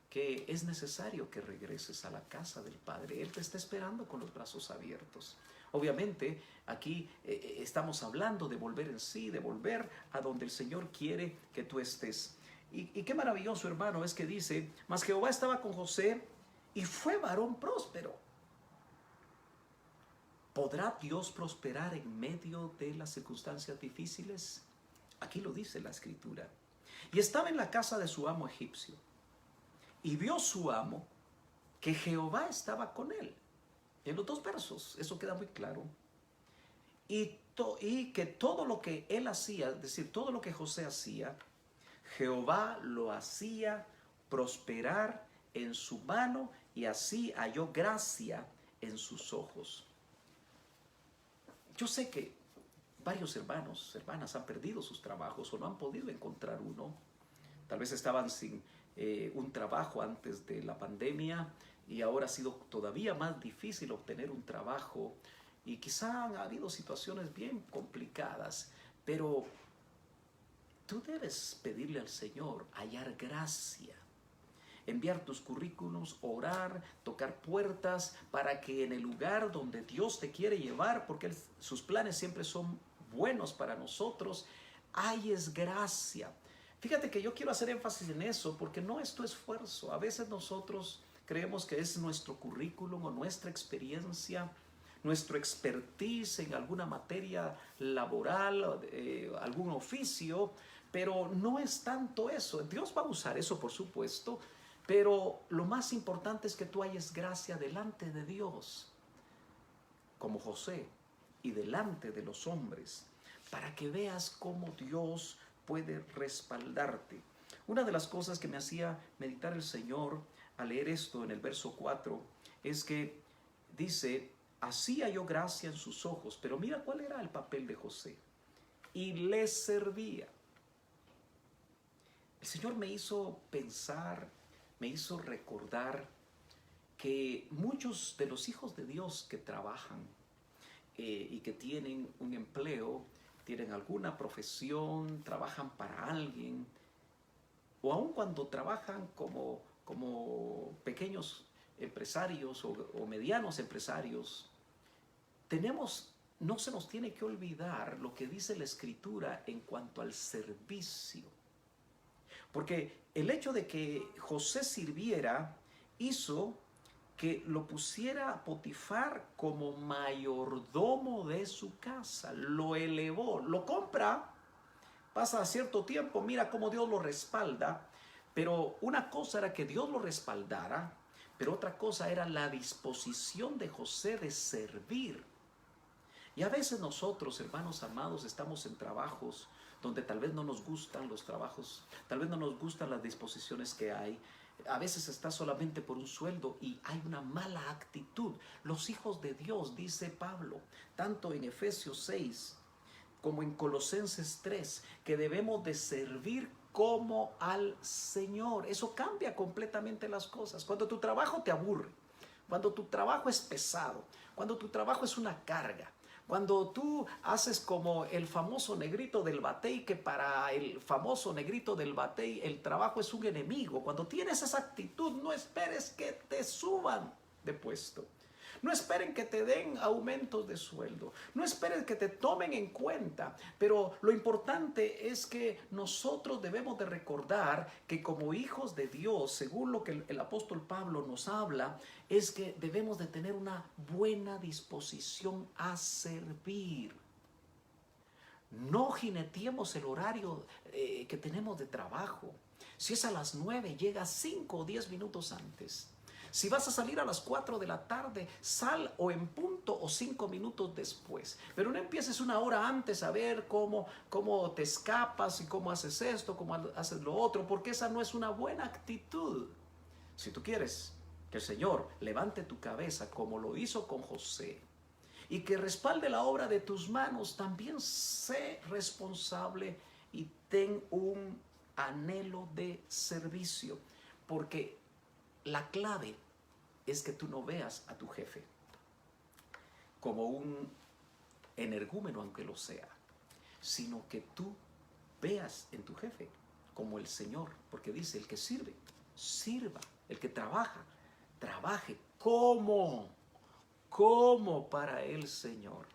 que es necesario que regreses a la casa del Padre. Él te está esperando con los brazos abiertos. Obviamente aquí estamos hablando de volver en sí, de volver a donde el Señor quiere que tú estés. Y qué maravilloso, hermano, es que dice, mas Jehová estaba con José y fue varón próspero. ¿Podrá Dios prosperar en medio de las circunstancias difíciles? Aquí lo dice la Escritura. Y estaba en la casa de su amo egipcio. Y vio su amo que Jehová estaba con él. En los dos versos, eso queda muy claro. Y que todo lo que él hacía, es decir, todo lo que José hacía, Jehová lo hacía prosperar en su mano y así halló gracia en sus ojos. Yo sé que varios hermanos, hermanas han perdido sus trabajos o no han podido encontrar uno. Tal vez estaban sin un trabajo antes de la pandemia y ahora ha sido todavía más difícil obtener un trabajo y quizá han habido situaciones bien complicadas, pero tú debes pedirle al Señor hallar gracia, enviar tus currículums, orar, tocar puertas para que en el lugar donde Dios te quiere llevar, porque sus planes siempre son buenos para nosotros, halles gracia. Fíjate que yo quiero hacer énfasis en eso porque no es tu esfuerzo. A veces nosotros creemos que es nuestro currículum o nuestra experiencia, nuestro expertise en alguna materia laboral, algún oficio, pero no es tanto eso. Dios va a usar eso, por supuesto, pero lo más importante es que tú halles gracia delante de Dios, como José, y delante de los hombres, para que veas cómo Dios puede respaldarte. Una de las cosas que me hacía meditar el Señor al leer esto en el verso 4 es que dice, así halló gracia en sus ojos, pero mira cuál era el papel de José, y le servía. El Señor me hizo pensar, me hizo recordar que muchos de los hijos de Dios que trabajan y que tienen un empleo, tienen alguna profesión, trabajan para alguien, o aun cuando trabajan como pequeños empresarios o medianos empresarios, no se nos tiene que olvidar lo que dice la Escritura en cuanto al servicio. Porque el hecho de que José sirviera hizo que lo pusiera Potifar como mayordomo de su casa, lo elevó, lo compra, pasa cierto tiempo, mira cómo Dios lo respalda, pero una cosa era que Dios lo respaldara, pero otra cosa era la disposición de José de servir. Y a veces nosotros, hermanos amados, estamos en trabajos donde tal vez no nos gustan los trabajos, tal vez no nos gustan las disposiciones que hay. A veces está solamente por un sueldo y hay una mala actitud. Los hijos de Dios, dice Pablo, tanto en Efesios 6 como en Colosenses 3, que debemos de servir como al Señor. Eso cambia completamente las cosas. Cuando tu trabajo te aburre, cuando tu trabajo es pesado, cuando tu trabajo es una carga, Cuando tú haces como el famoso negrito del batey, que para el famoso negrito del batey el trabajo es un enemigo. Cuando tienes esa actitud, no esperes que te suban de puesto. No esperen que te den aumentos de sueldo. No esperen que te tomen en cuenta. Pero lo importante es que nosotros debemos de recordar que como hijos de Dios, según lo que el apóstol Pablo nos habla, es que debemos de tener una buena disposición a servir. No jineteemos el horario que tenemos de trabajo. Si es a las 9, llega 5 o 10 minutos antes. Si vas a salir a las 4 de la tarde, sal o en punto o 5 minutos después. Pero no empieces una hora antes a ver cómo te escapas y cómo haces esto, cómo haces lo otro, porque esa no es una buena actitud. Si tú quieres que el Señor levante tu cabeza como lo hizo con José y que respalde la obra de tus manos, también sé responsable y ten un anhelo de servicio, porque la clave es que tú no veas a tu jefe como un energúmeno, aunque lo sea, sino que tú veas en tu jefe como el Señor, porque dice, el que sirve, sirva, el que trabaja, trabaje como para el Señor.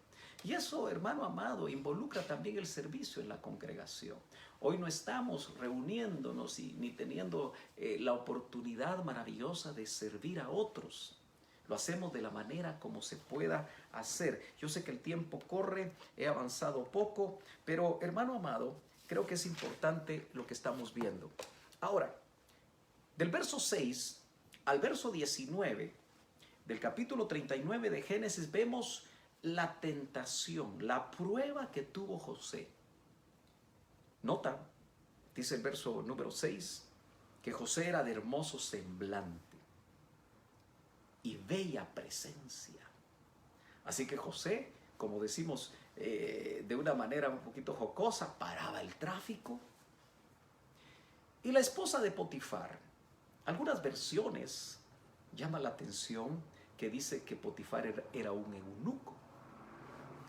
Y eso, hermano amado, involucra también el servicio en la congregación. Hoy no estamos reuniéndonos ni teniendo la oportunidad maravillosa de servir a otros. Lo hacemos de la manera como se pueda hacer. Yo sé que el tiempo corre, he avanzado poco, pero hermano amado, creo que es importante lo que estamos viendo. Ahora, del verso 6 al verso 19 del capítulo 39 de Génesis vemos la tentación, la prueba que tuvo José. Nota, dice el verso número 6, que José era de hermoso semblante y bella presencia. Así que José, como decimos de una manera un poquito jocosa, paraba el tráfico. Y la esposa de Potifar, algunas versiones llaman la atención que dice que Potifar era un eunuco.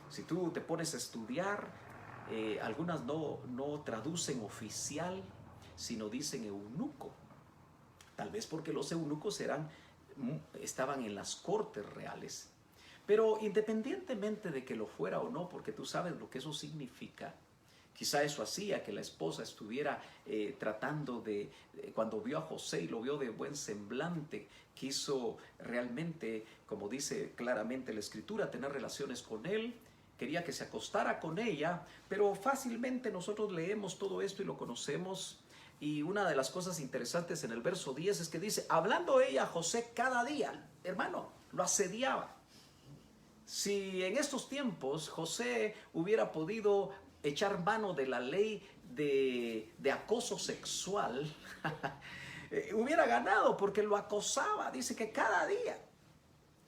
Si tú te pones a estudiar, algunas no traducen oficial, sino dicen eunuco. Tal vez porque los eunucos estaban en las cortes reales. Pero independientemente de que lo fuera o no, porque tú sabes lo que eso significa, quizá eso hacía que la esposa estuviera tratando de, cuando vio a José y lo vio de buen semblante, quiso realmente, como dice claramente la escritura, tener relaciones con él. Quería que se acostara con ella, pero fácilmente nosotros leemos todo esto y lo conocemos. Y una de las cosas interesantes en el verso 10 es que dice, hablando ella a José cada día, hermano, lo asediaba. Si en estos tiempos José hubiera podido echar mano de la ley de acoso sexual, hubiera ganado, porque lo acosaba. Dice que cada día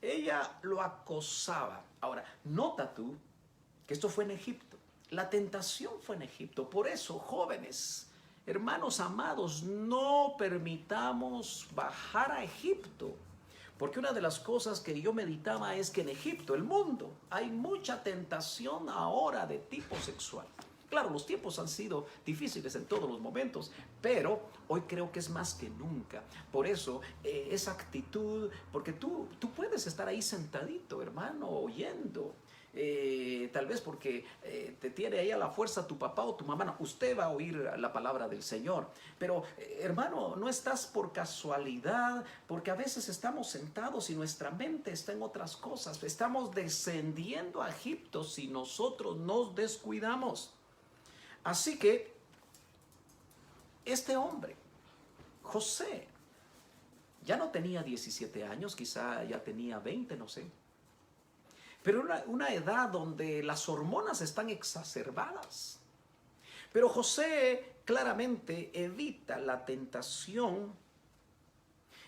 ella lo acosaba. Ahora, nota tú que esto fue en Egipto. La tentación fue en Egipto. Por eso, jóvenes, hermanos amados, no permitamos bajar a Egipto. Porque una de las cosas que yo meditaba es que en Egipto, el mundo, hay mucha tentación ahora de tipo sexual. Claro, los tiempos han sido difíciles en todos los momentos, pero hoy creo que es más que nunca. Por eso, esa actitud, porque tú puedes estar ahí sentadito, hermano, oyendo. Tal vez porque te tiene ahí a la fuerza tu papá o tu mamá. No, usted va a oír la palabra del Señor, pero hermano, no estás por casualidad, porque a veces estamos sentados y nuestra mente está en otras cosas. Estamos descendiendo a Egipto si nosotros nos descuidamos. Así que este hombre, José, ya no tenía 17 años, quizá ya tenía 20, no sé. Pero una edad donde las hormonas están exacerbadas. Pero José claramente evita la tentación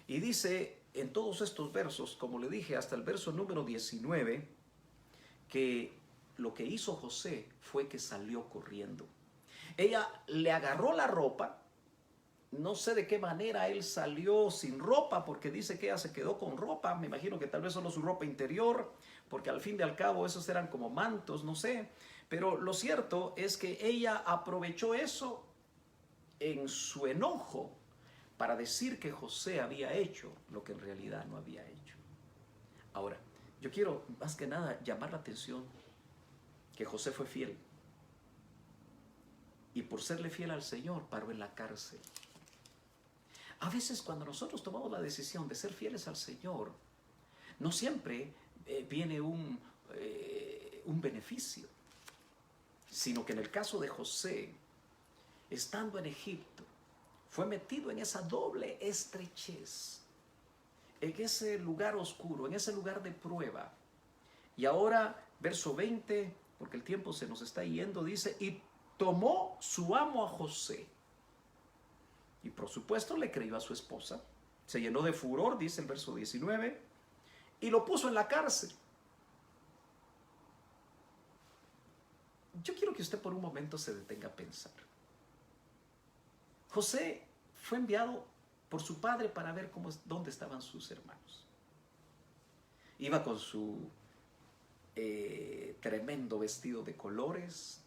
y dice en todos estos versos, como le dije, hasta el verso número 19, que lo que hizo José fue que salió corriendo. Ella le agarró la ropa no sé de qué manera él salió sin ropa, porque dice que ella se quedó con ropa. Me imagino que tal vez solo su ropa interior, porque al fin y al cabo esos eran como mantos, no sé. Pero lo cierto es que ella aprovechó eso en su enojo para decir que José había hecho lo que en realidad no había hecho. Ahora, yo quiero más que nada llamar la atención que José fue fiel. Y por serle fiel al Señor, paró en la cárcel. A veces cuando nosotros tomamos la decisión de ser fieles al Señor, no siempre viene un beneficio, sino que en el caso de José, estando en Egipto, fue metido en esa doble estrechez, en ese lugar oscuro, en ese lugar de prueba. Y ahora, verso 20, porque el tiempo se nos está yendo, dice, y tomó su amo a José. Y por supuesto le creyó a su esposa. Se llenó de furor, dice el verso 19, y lo puso en la cárcel. Yo quiero que usted por un momento se detenga a pensar. José fue enviado por su padre para ver dónde estaban sus hermanos. Iba con su tremendo vestido de colores.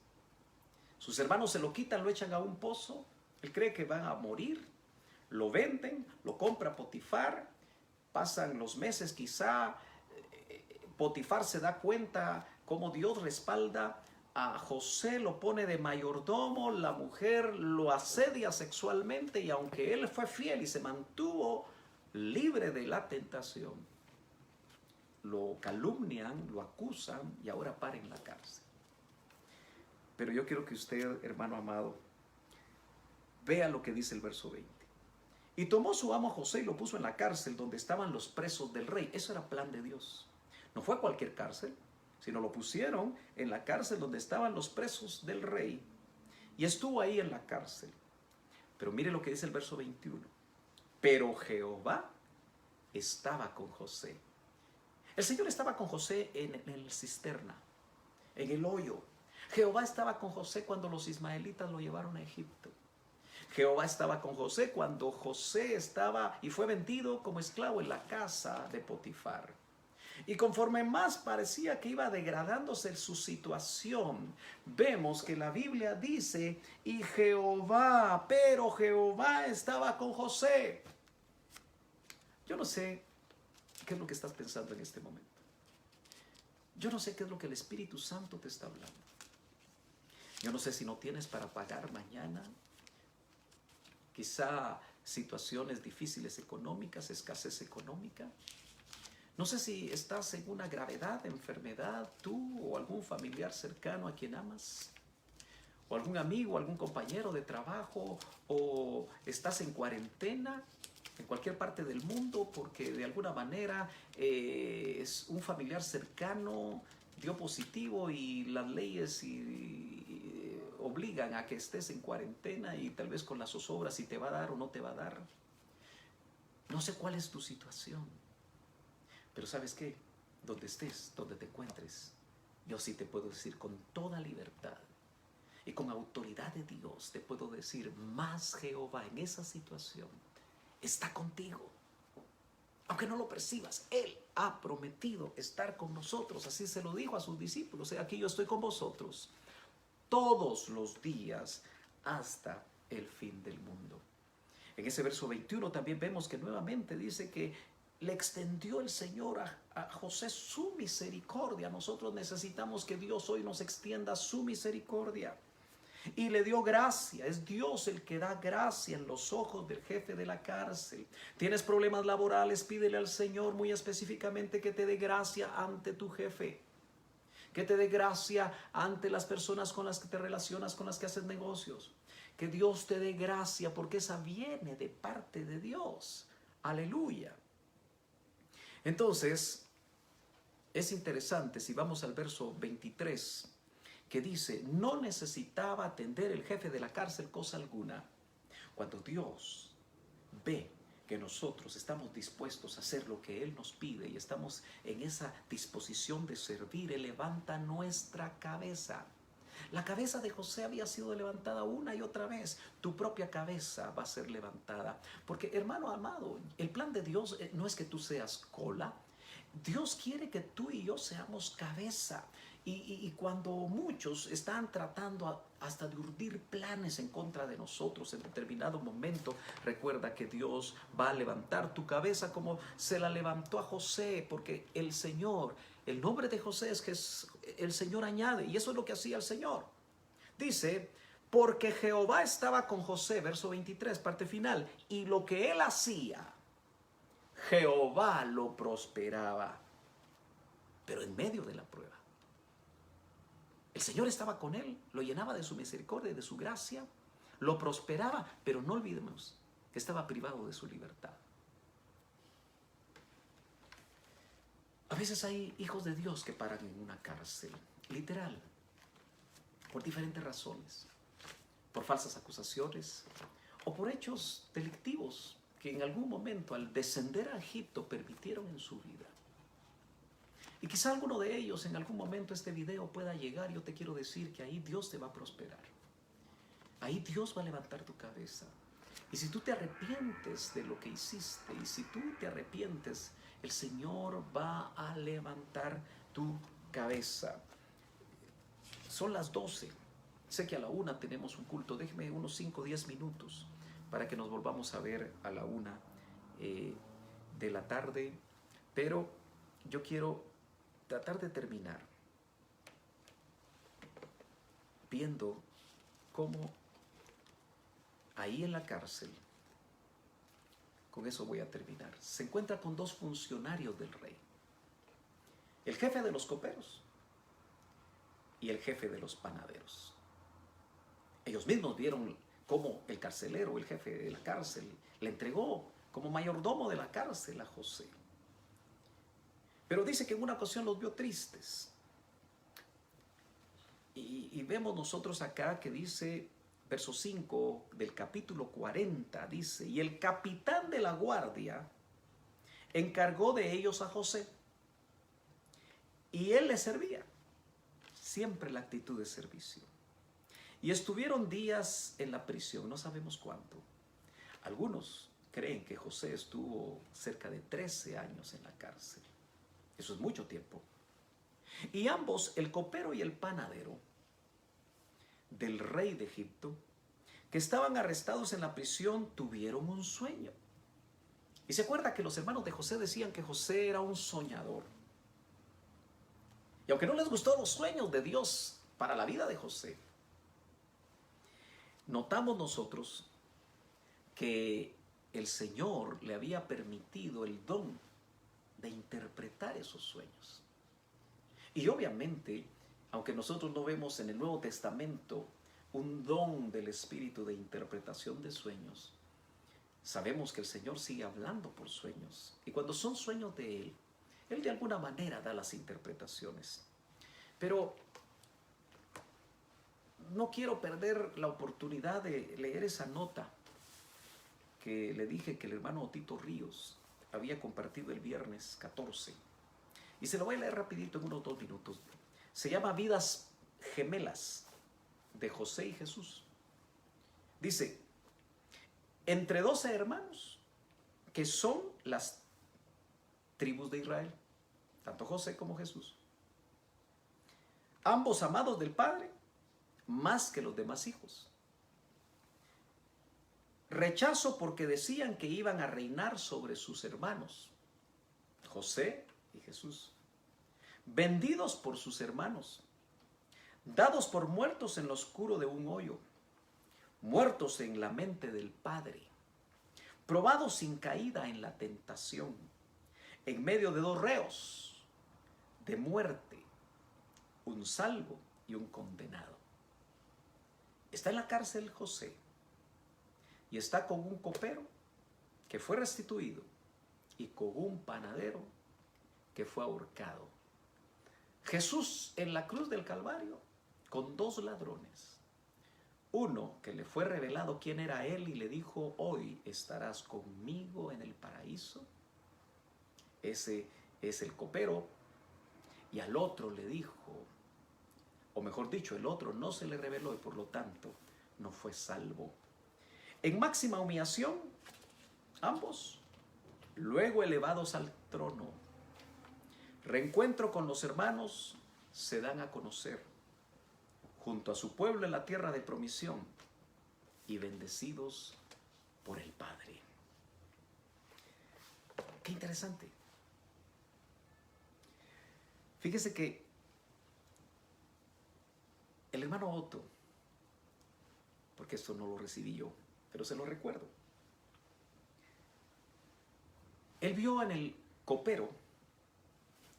Sus hermanos se lo quitan, lo echan a un pozo. Él cree que van a morir. Lo venden, lo compra Potifar. Pasan los meses, quizá Potifar se da cuenta cómo Dios respalda a José, lo pone de mayordomo, la mujer lo asedia sexualmente, y aunque él fue fiel y se mantuvo libre de la tentación, lo calumnian, lo acusan y ahora para en la cárcel. Pero yo quiero que usted, hermano amado, vea lo que dice el verso 20. Y tomó su amo José y lo puso en la cárcel donde estaban los presos del rey. Eso era plan de Dios. No fue cualquier cárcel, sino lo pusieron en la cárcel donde estaban los presos del rey. Y estuvo ahí en la cárcel. Pero mire lo que dice el verso 21. Pero Jehová estaba con José. El Señor estaba con José en el cisterna, en el hoyo. Jehová estaba con José cuando los ismaelitas lo llevaron a Egipto. Jehová estaba con José cuando José estaba y fue vendido como esclavo en la casa de Potifar. Y conforme más parecía que iba degradándose su situación, vemos que la Biblia dice, pero Jehová estaba con José. Yo no sé qué es lo que estás pensando en este momento. Yo no sé qué es lo que el Espíritu Santo te está hablando. Yo no sé si no tienes para pagar mañana. Quizá situaciones difíciles económicas, escasez económica. No sé si estás en una gravedad, enfermedad, tú o algún familiar cercano a quien amas, o algún amigo, algún compañero de trabajo, o estás en cuarentena en cualquier parte del mundo porque de alguna manera es un familiar cercano dio positivo y las leyes obligan a que estés en cuarentena y tal vez con las zozobras si te va a dar o no te va a dar. No sé cuál es tu situación, pero ¿sabes qué? Donde estés, donde te encuentres, yo sí te puedo decir con toda libertad y con autoridad de Dios, te puedo decir, más Jehová en esa situación está contigo. Aunque no lo percibas, Él ha prometido estar con nosotros. Así se lo dijo a sus discípulos. Aquí yo estoy con vosotros todos los días hasta el fin del mundo. En ese verso 21 también vemos que nuevamente dice que le extendió el Señor a José su misericordia. Nosotros necesitamos que Dios hoy nos extienda su misericordia. Y le dio gracia. Es Dios el que da gracia en los ojos del jefe de la cárcel. Tienes problemas laborales, pídele al Señor muy específicamente que te dé gracia ante tu jefe, que te dé gracia ante las personas con las que te relacionas, con las que haces negocios. Que Dios te dé gracia porque esa viene de parte de Dios. Aleluya. Entonces, es interesante si vamos al verso 23, que dice, no necesitaba atender el jefe de la cárcel cosa alguna. Cuando Dios ve que nosotros estamos dispuestos a hacer lo que Él nos pide y estamos en esa disposición de servir, Él levanta nuestra cabeza. La cabeza de José había sido levantada una y otra vez. Tu propia cabeza va a ser levantada. Porque, hermano amado, el plan de Dios no es que tú seas cola. Dios quiere que tú y yo seamos cabeza. Y cuando muchos están tratando hasta de urdir planes en contra de nosotros en determinado momento, recuerda que Dios va a levantar tu cabeza como se la levantó a José, porque el Señor, el nombre de José es que el Señor añade, y eso es lo que hacía el Señor. Dice, porque Jehová estaba con José, verso 23, parte final, y lo que él hacía, Jehová lo prosperaba, pero en medio de la prueba. El Señor estaba con él, lo llenaba de su misericordia y de su gracia, lo prosperaba, pero no olvidemos que estaba privado de su libertad. A veces hay hijos de Dios que paran en una cárcel, literal, por diferentes razones, por falsas acusaciones o por hechos delictivos que en algún momento al descender a Egipto permitieron en su vida. Y quizá alguno de ellos en algún momento este video pueda llegar. Yo te quiero decir que ahí Dios te va a prosperar. Ahí Dios va a levantar tu cabeza. Y si tú te arrepientes de lo que hiciste, y si tú te arrepientes, el Señor va a levantar tu cabeza. Son las 12. Sé que a la 1 tenemos un culto. Déjeme unos 5 o 10 minutos para que nos volvamos a ver a la 1 de la tarde. Pero yo quiero tratar de terminar viendo cómo ahí en la cárcel, con eso voy a terminar, se encuentra con dos funcionarios del rey: el jefe de los coperos y el jefe de los panaderos. Ellos mismos vieron cómo el carcelero, el jefe de la cárcel, le entregó como mayordomo de la cárcel a José. Pero dice que en una ocasión los vio tristes. Y vemos nosotros acá que dice, verso 5 del capítulo 40, dice, y el capitán de la guardia encargó de ellos a José, y él les servía. Siempre la actitud de servicio. Y estuvieron días en la prisión, no sabemos cuánto. Algunos creen que José estuvo cerca de 13 años en la cárcel. Eso es mucho tiempo. Y ambos, el copero y el panadero del rey de Egipto, que estaban arrestados en la prisión, tuvieron un sueño. Y se acuerda que los hermanos de José decían que José era un soñador. Y aunque no les gustó los sueños de Dios para la vida de José, notamos nosotros que el Señor le había permitido el don de interpretar esos sueños. Y obviamente, aunque nosotros no vemos en el Nuevo Testamento un don del Espíritu de interpretación de sueños, sabemos que el Señor sigue hablando por sueños. Y cuando son sueños de Él, Él de alguna manera da las interpretaciones. Pero no quiero perder la oportunidad de leer esa nota que le dije que el hermano Tito Ríos había compartido el viernes 14. Y se lo voy a leer rapidito en unos 2 minutos. Se llama Vidas Gemelas de José y Jesús. Dice, entre 12 hermanos que son las tribus de Israel, tanto José como Jesús, ambos amados del Padre más que los demás hijos. Rechazo porque decían que iban a reinar sobre sus hermanos, José y Jesús. Vendidos por sus hermanos, dados por muertos en lo oscuro de un hoyo, muertos en la mente del Padre, probados sin caída en la tentación, en medio de 2 reos de muerte, un salvo y un condenado. Está en la cárcel José y está con un copero que fue restituido y con un panadero que fue ahorcado. Jesús en la cruz del Calvario con 2 ladrones. Uno que le fue revelado quién era él y le dijo, hoy estarás conmigo en el paraíso. Ese es el copero. Y al otro le dijo, o mejor dicho, el otro no se le reveló y por lo tanto no fue salvo. En máxima humillación, ambos, luego elevados al trono, reencuentro con los hermanos, se dan a conocer junto a su pueblo en la tierra de promisión y bendecidos por el Padre. Qué interesante. Fíjese que el hermano Otto, porque esto no lo recibí yo, pero se lo recuerdo, él vio en el copero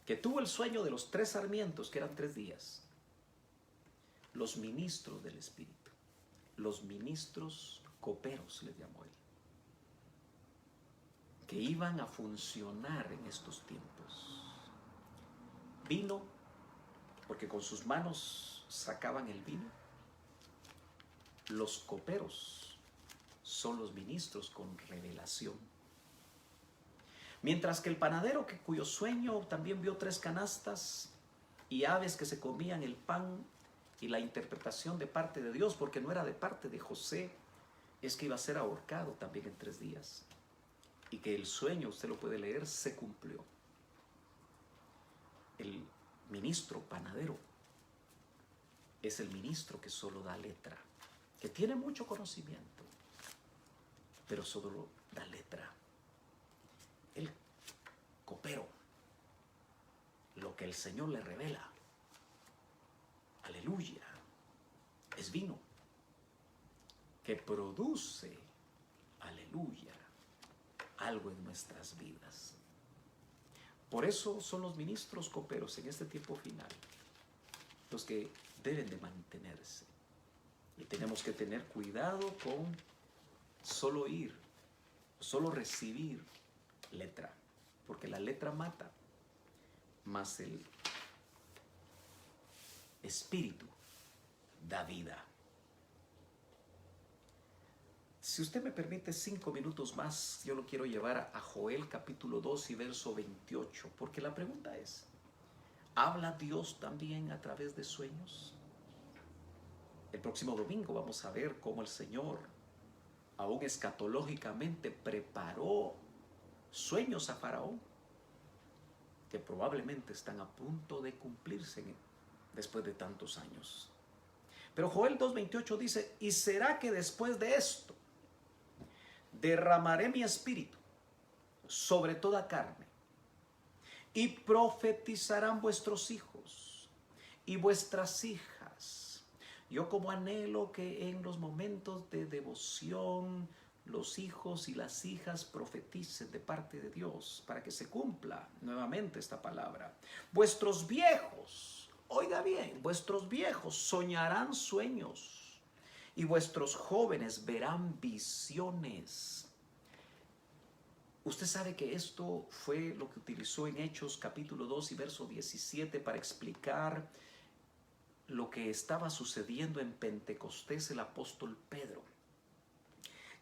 que tuvo el sueño de los 3 sarmientos, que eran 3 días, los ministros del Espíritu, los ministros coperos, les llamó él, que iban a funcionar en estos tiempos. Vino, porque con sus manos sacaban el vino. Los coperos son los ministros con revelación. Mientras que el panadero, cuyo sueño también vio 3 canastas y aves que se comían el pan, y la interpretación de parte de Dios, porque no era de parte de José, es que iba a ser ahorcado también en 3 días. Y que el sueño, usted lo puede leer, se cumplió. El ministro panadero es el ministro que solo da letra, que tiene mucho conocimiento, pero solo da letra. El copero, lo que el Señor le revela, aleluya, es vino que produce, aleluya, algo en nuestras vidas. Por eso son los ministros coperos en este tiempo final los que deben de mantenerse. Y tenemos que tener cuidado con solo oír, solo recibir letra, porque la letra mata, más el Espíritu da vida. Si usted me permite 5 minutos más, yo lo quiero llevar a Joel capítulo 2 y verso 28, porque la pregunta es, ¿habla Dios también a través de sueños? El próximo domingo vamos a ver cómo el Señor, aún escatológicamente, preparó sueños a Faraón, que probablemente están a punto de cumplirse después de tantos años. Pero Joel 2:28 dice, y será que después de esto derramaré mi espíritu sobre toda carne, y profetizarán vuestros hijos y vuestras hijas. Yo como anhelo que en los momentos de devoción los hijos y las hijas profeticen de parte de Dios, para que se cumpla nuevamente esta palabra. Vuestros viejos, oiga bien, vuestros viejos soñarán sueños y vuestros jóvenes verán visiones. Usted sabe que esto fue lo que utilizó en Hechos capítulo 2 y verso 17 para explicar lo que estaba sucediendo en Pentecostés el apóstol Pedro.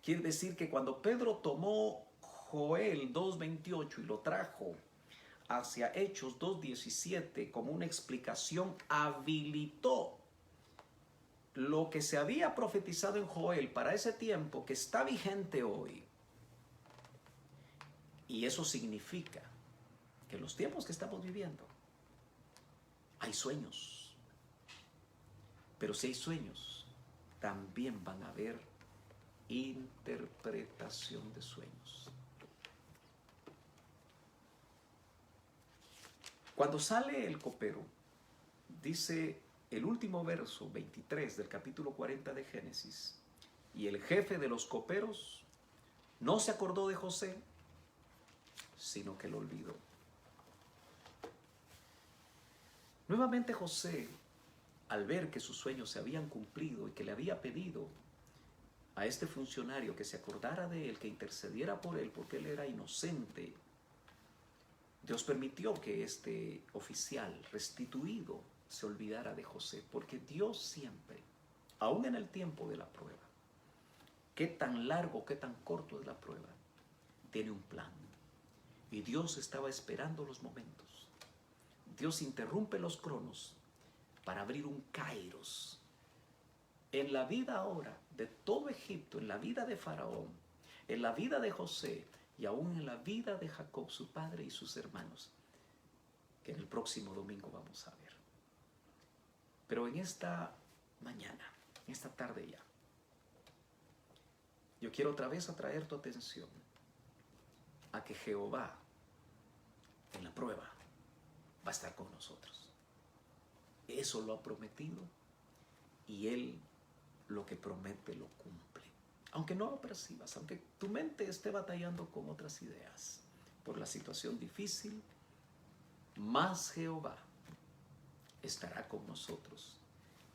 Quiere decir que cuando Pedro tomó Joel 2:28 y lo trajo hacia Hechos 2:17 como una explicación, habilitó lo que se había profetizado en Joel para ese tiempo, que está vigente hoy. Y eso significa que en los tiempos que estamos viviendo hay sueños. Pero si hay sueños, también van a haber interpretación de sueños. Cuando sale el copero, dice el último verso 23 del capítulo 40 de Génesis, y el jefe de los coperos no se acordó de José, sino que lo olvidó. Nuevamente José, al ver que sus sueños se habían cumplido y que le había pedido a este funcionario que se acordara de él, que intercediera por él, porque él era inocente, Dios permitió que este oficial restituido se olvidara de José, porque Dios siempre, aún en el tiempo de la prueba, qué tan largo, qué tan corto es la prueba, tiene un plan. Y Dios estaba esperando los momentos. Dios interrumpe los cronos para abrir un kairos en la vida ahora de todo Egipto, en la vida de Faraón, en la vida de José y aún en la vida de Jacob, su padre y sus hermanos, que en el próximo domingo vamos a ver. Pero en esta mañana, en esta tarde ya, yo quiero otra vez atraer tu atención a que Jehová en la prueba va a estar con nosotros. Eso lo ha prometido y Él lo que promete lo cumple. Aunque no lo percibas, aunque tu mente esté batallando con otras ideas por la situación difícil, más Jehová estará con nosotros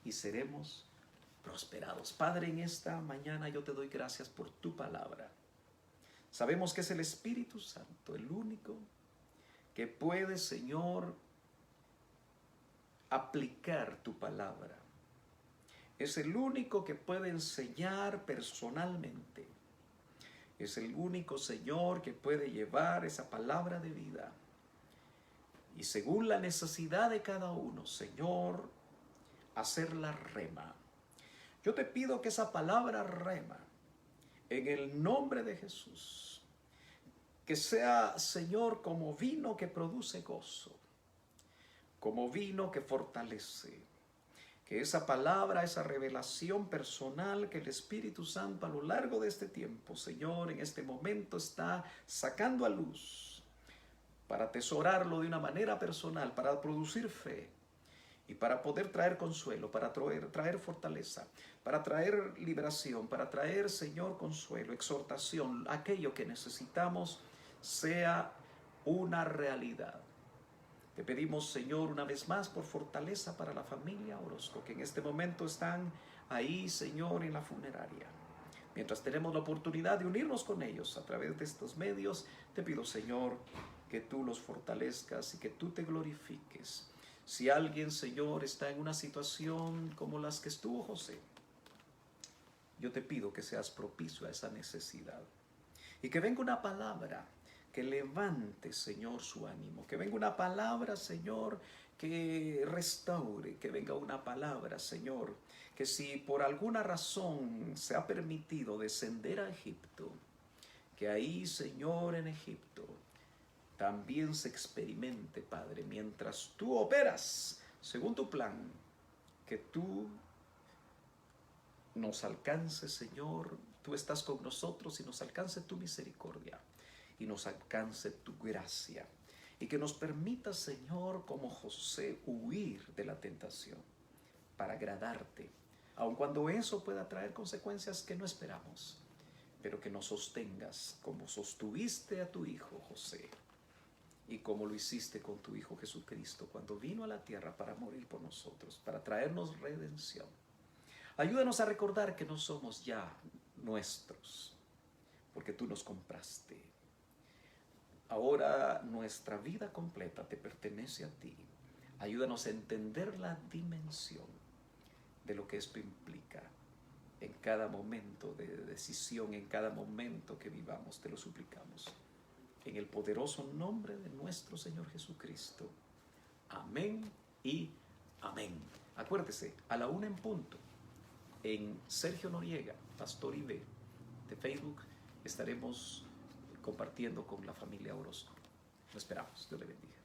y seremos prosperados. Padre, en esta mañana yo te doy gracias por tu palabra. Sabemos que es el Espíritu Santo el único que puede, Señor, aplicar tu palabra. Es el único que puede enseñar personalmente. Es el único, Señor, que puede llevar esa palabra de vida. Y según la necesidad de cada uno, Señor, hacerla rema. Yo te pido que esa palabra rema, en el nombre de Jesús, que sea, Señor, como vino que produce gozo, como vino que fortalece. Que esa palabra, esa revelación personal que el Espíritu Santo a lo largo de este tiempo, Señor, en este momento está sacando a luz para atesorarlo de una manera personal, para producir fe y para poder traer consuelo, para traer fortaleza, para traer liberación, para traer, Señor, consuelo, exhortación, aquello que necesitamos sea una realidad. Te pedimos, Señor, una vez más por fortaleza para la familia Orozco, que en este momento están ahí, Señor, en la funeraria. Mientras tenemos la oportunidad de unirnos con ellos a través de estos medios, te pido, Señor, que tú los fortalezcas y que tú te glorifiques. Si alguien, Señor, está en una situación como las que estuvo José, yo te pido que seas propicio a esa necesidad y que venga una palabra que levante, Señor, su ánimo. Que venga una palabra, Señor, que restaure. Que venga una palabra, Señor, que si por alguna razón se ha permitido descender a Egipto, que ahí, Señor, en Egipto, también se experimente, Padre, mientras tú operas según tu plan, que tú nos alcances, Señor. Tú estás con nosotros y nos alcance tu misericordia. Y nos alcance tu gracia. Y que nos permita, Señor, como José, huir de la tentación para agradarte. Aun cuando eso pueda traer consecuencias que no esperamos. Pero que nos sostengas como sostuviste a tu hijo José. Y como lo hiciste con tu hijo Jesucristo cuando vino a la tierra para morir por nosotros. Para traernos redención. Ayúdanos a recordar que no somos ya nuestros. Porque tú nos compraste. Ahora nuestra vida completa te pertenece a ti. Ayúdanos a entender la dimensión de lo que esto implica en cada momento de decisión, en cada momento que vivamos. Te lo suplicamos. En el poderoso nombre de nuestro Señor Jesucristo. Amén y amén. Acuérdese, a la 1 en punto, en Sergio Noriega, Pastor IB, de Facebook, estaremos compartiendo con la familia Orozco. Lo esperamos. Dios le bendiga.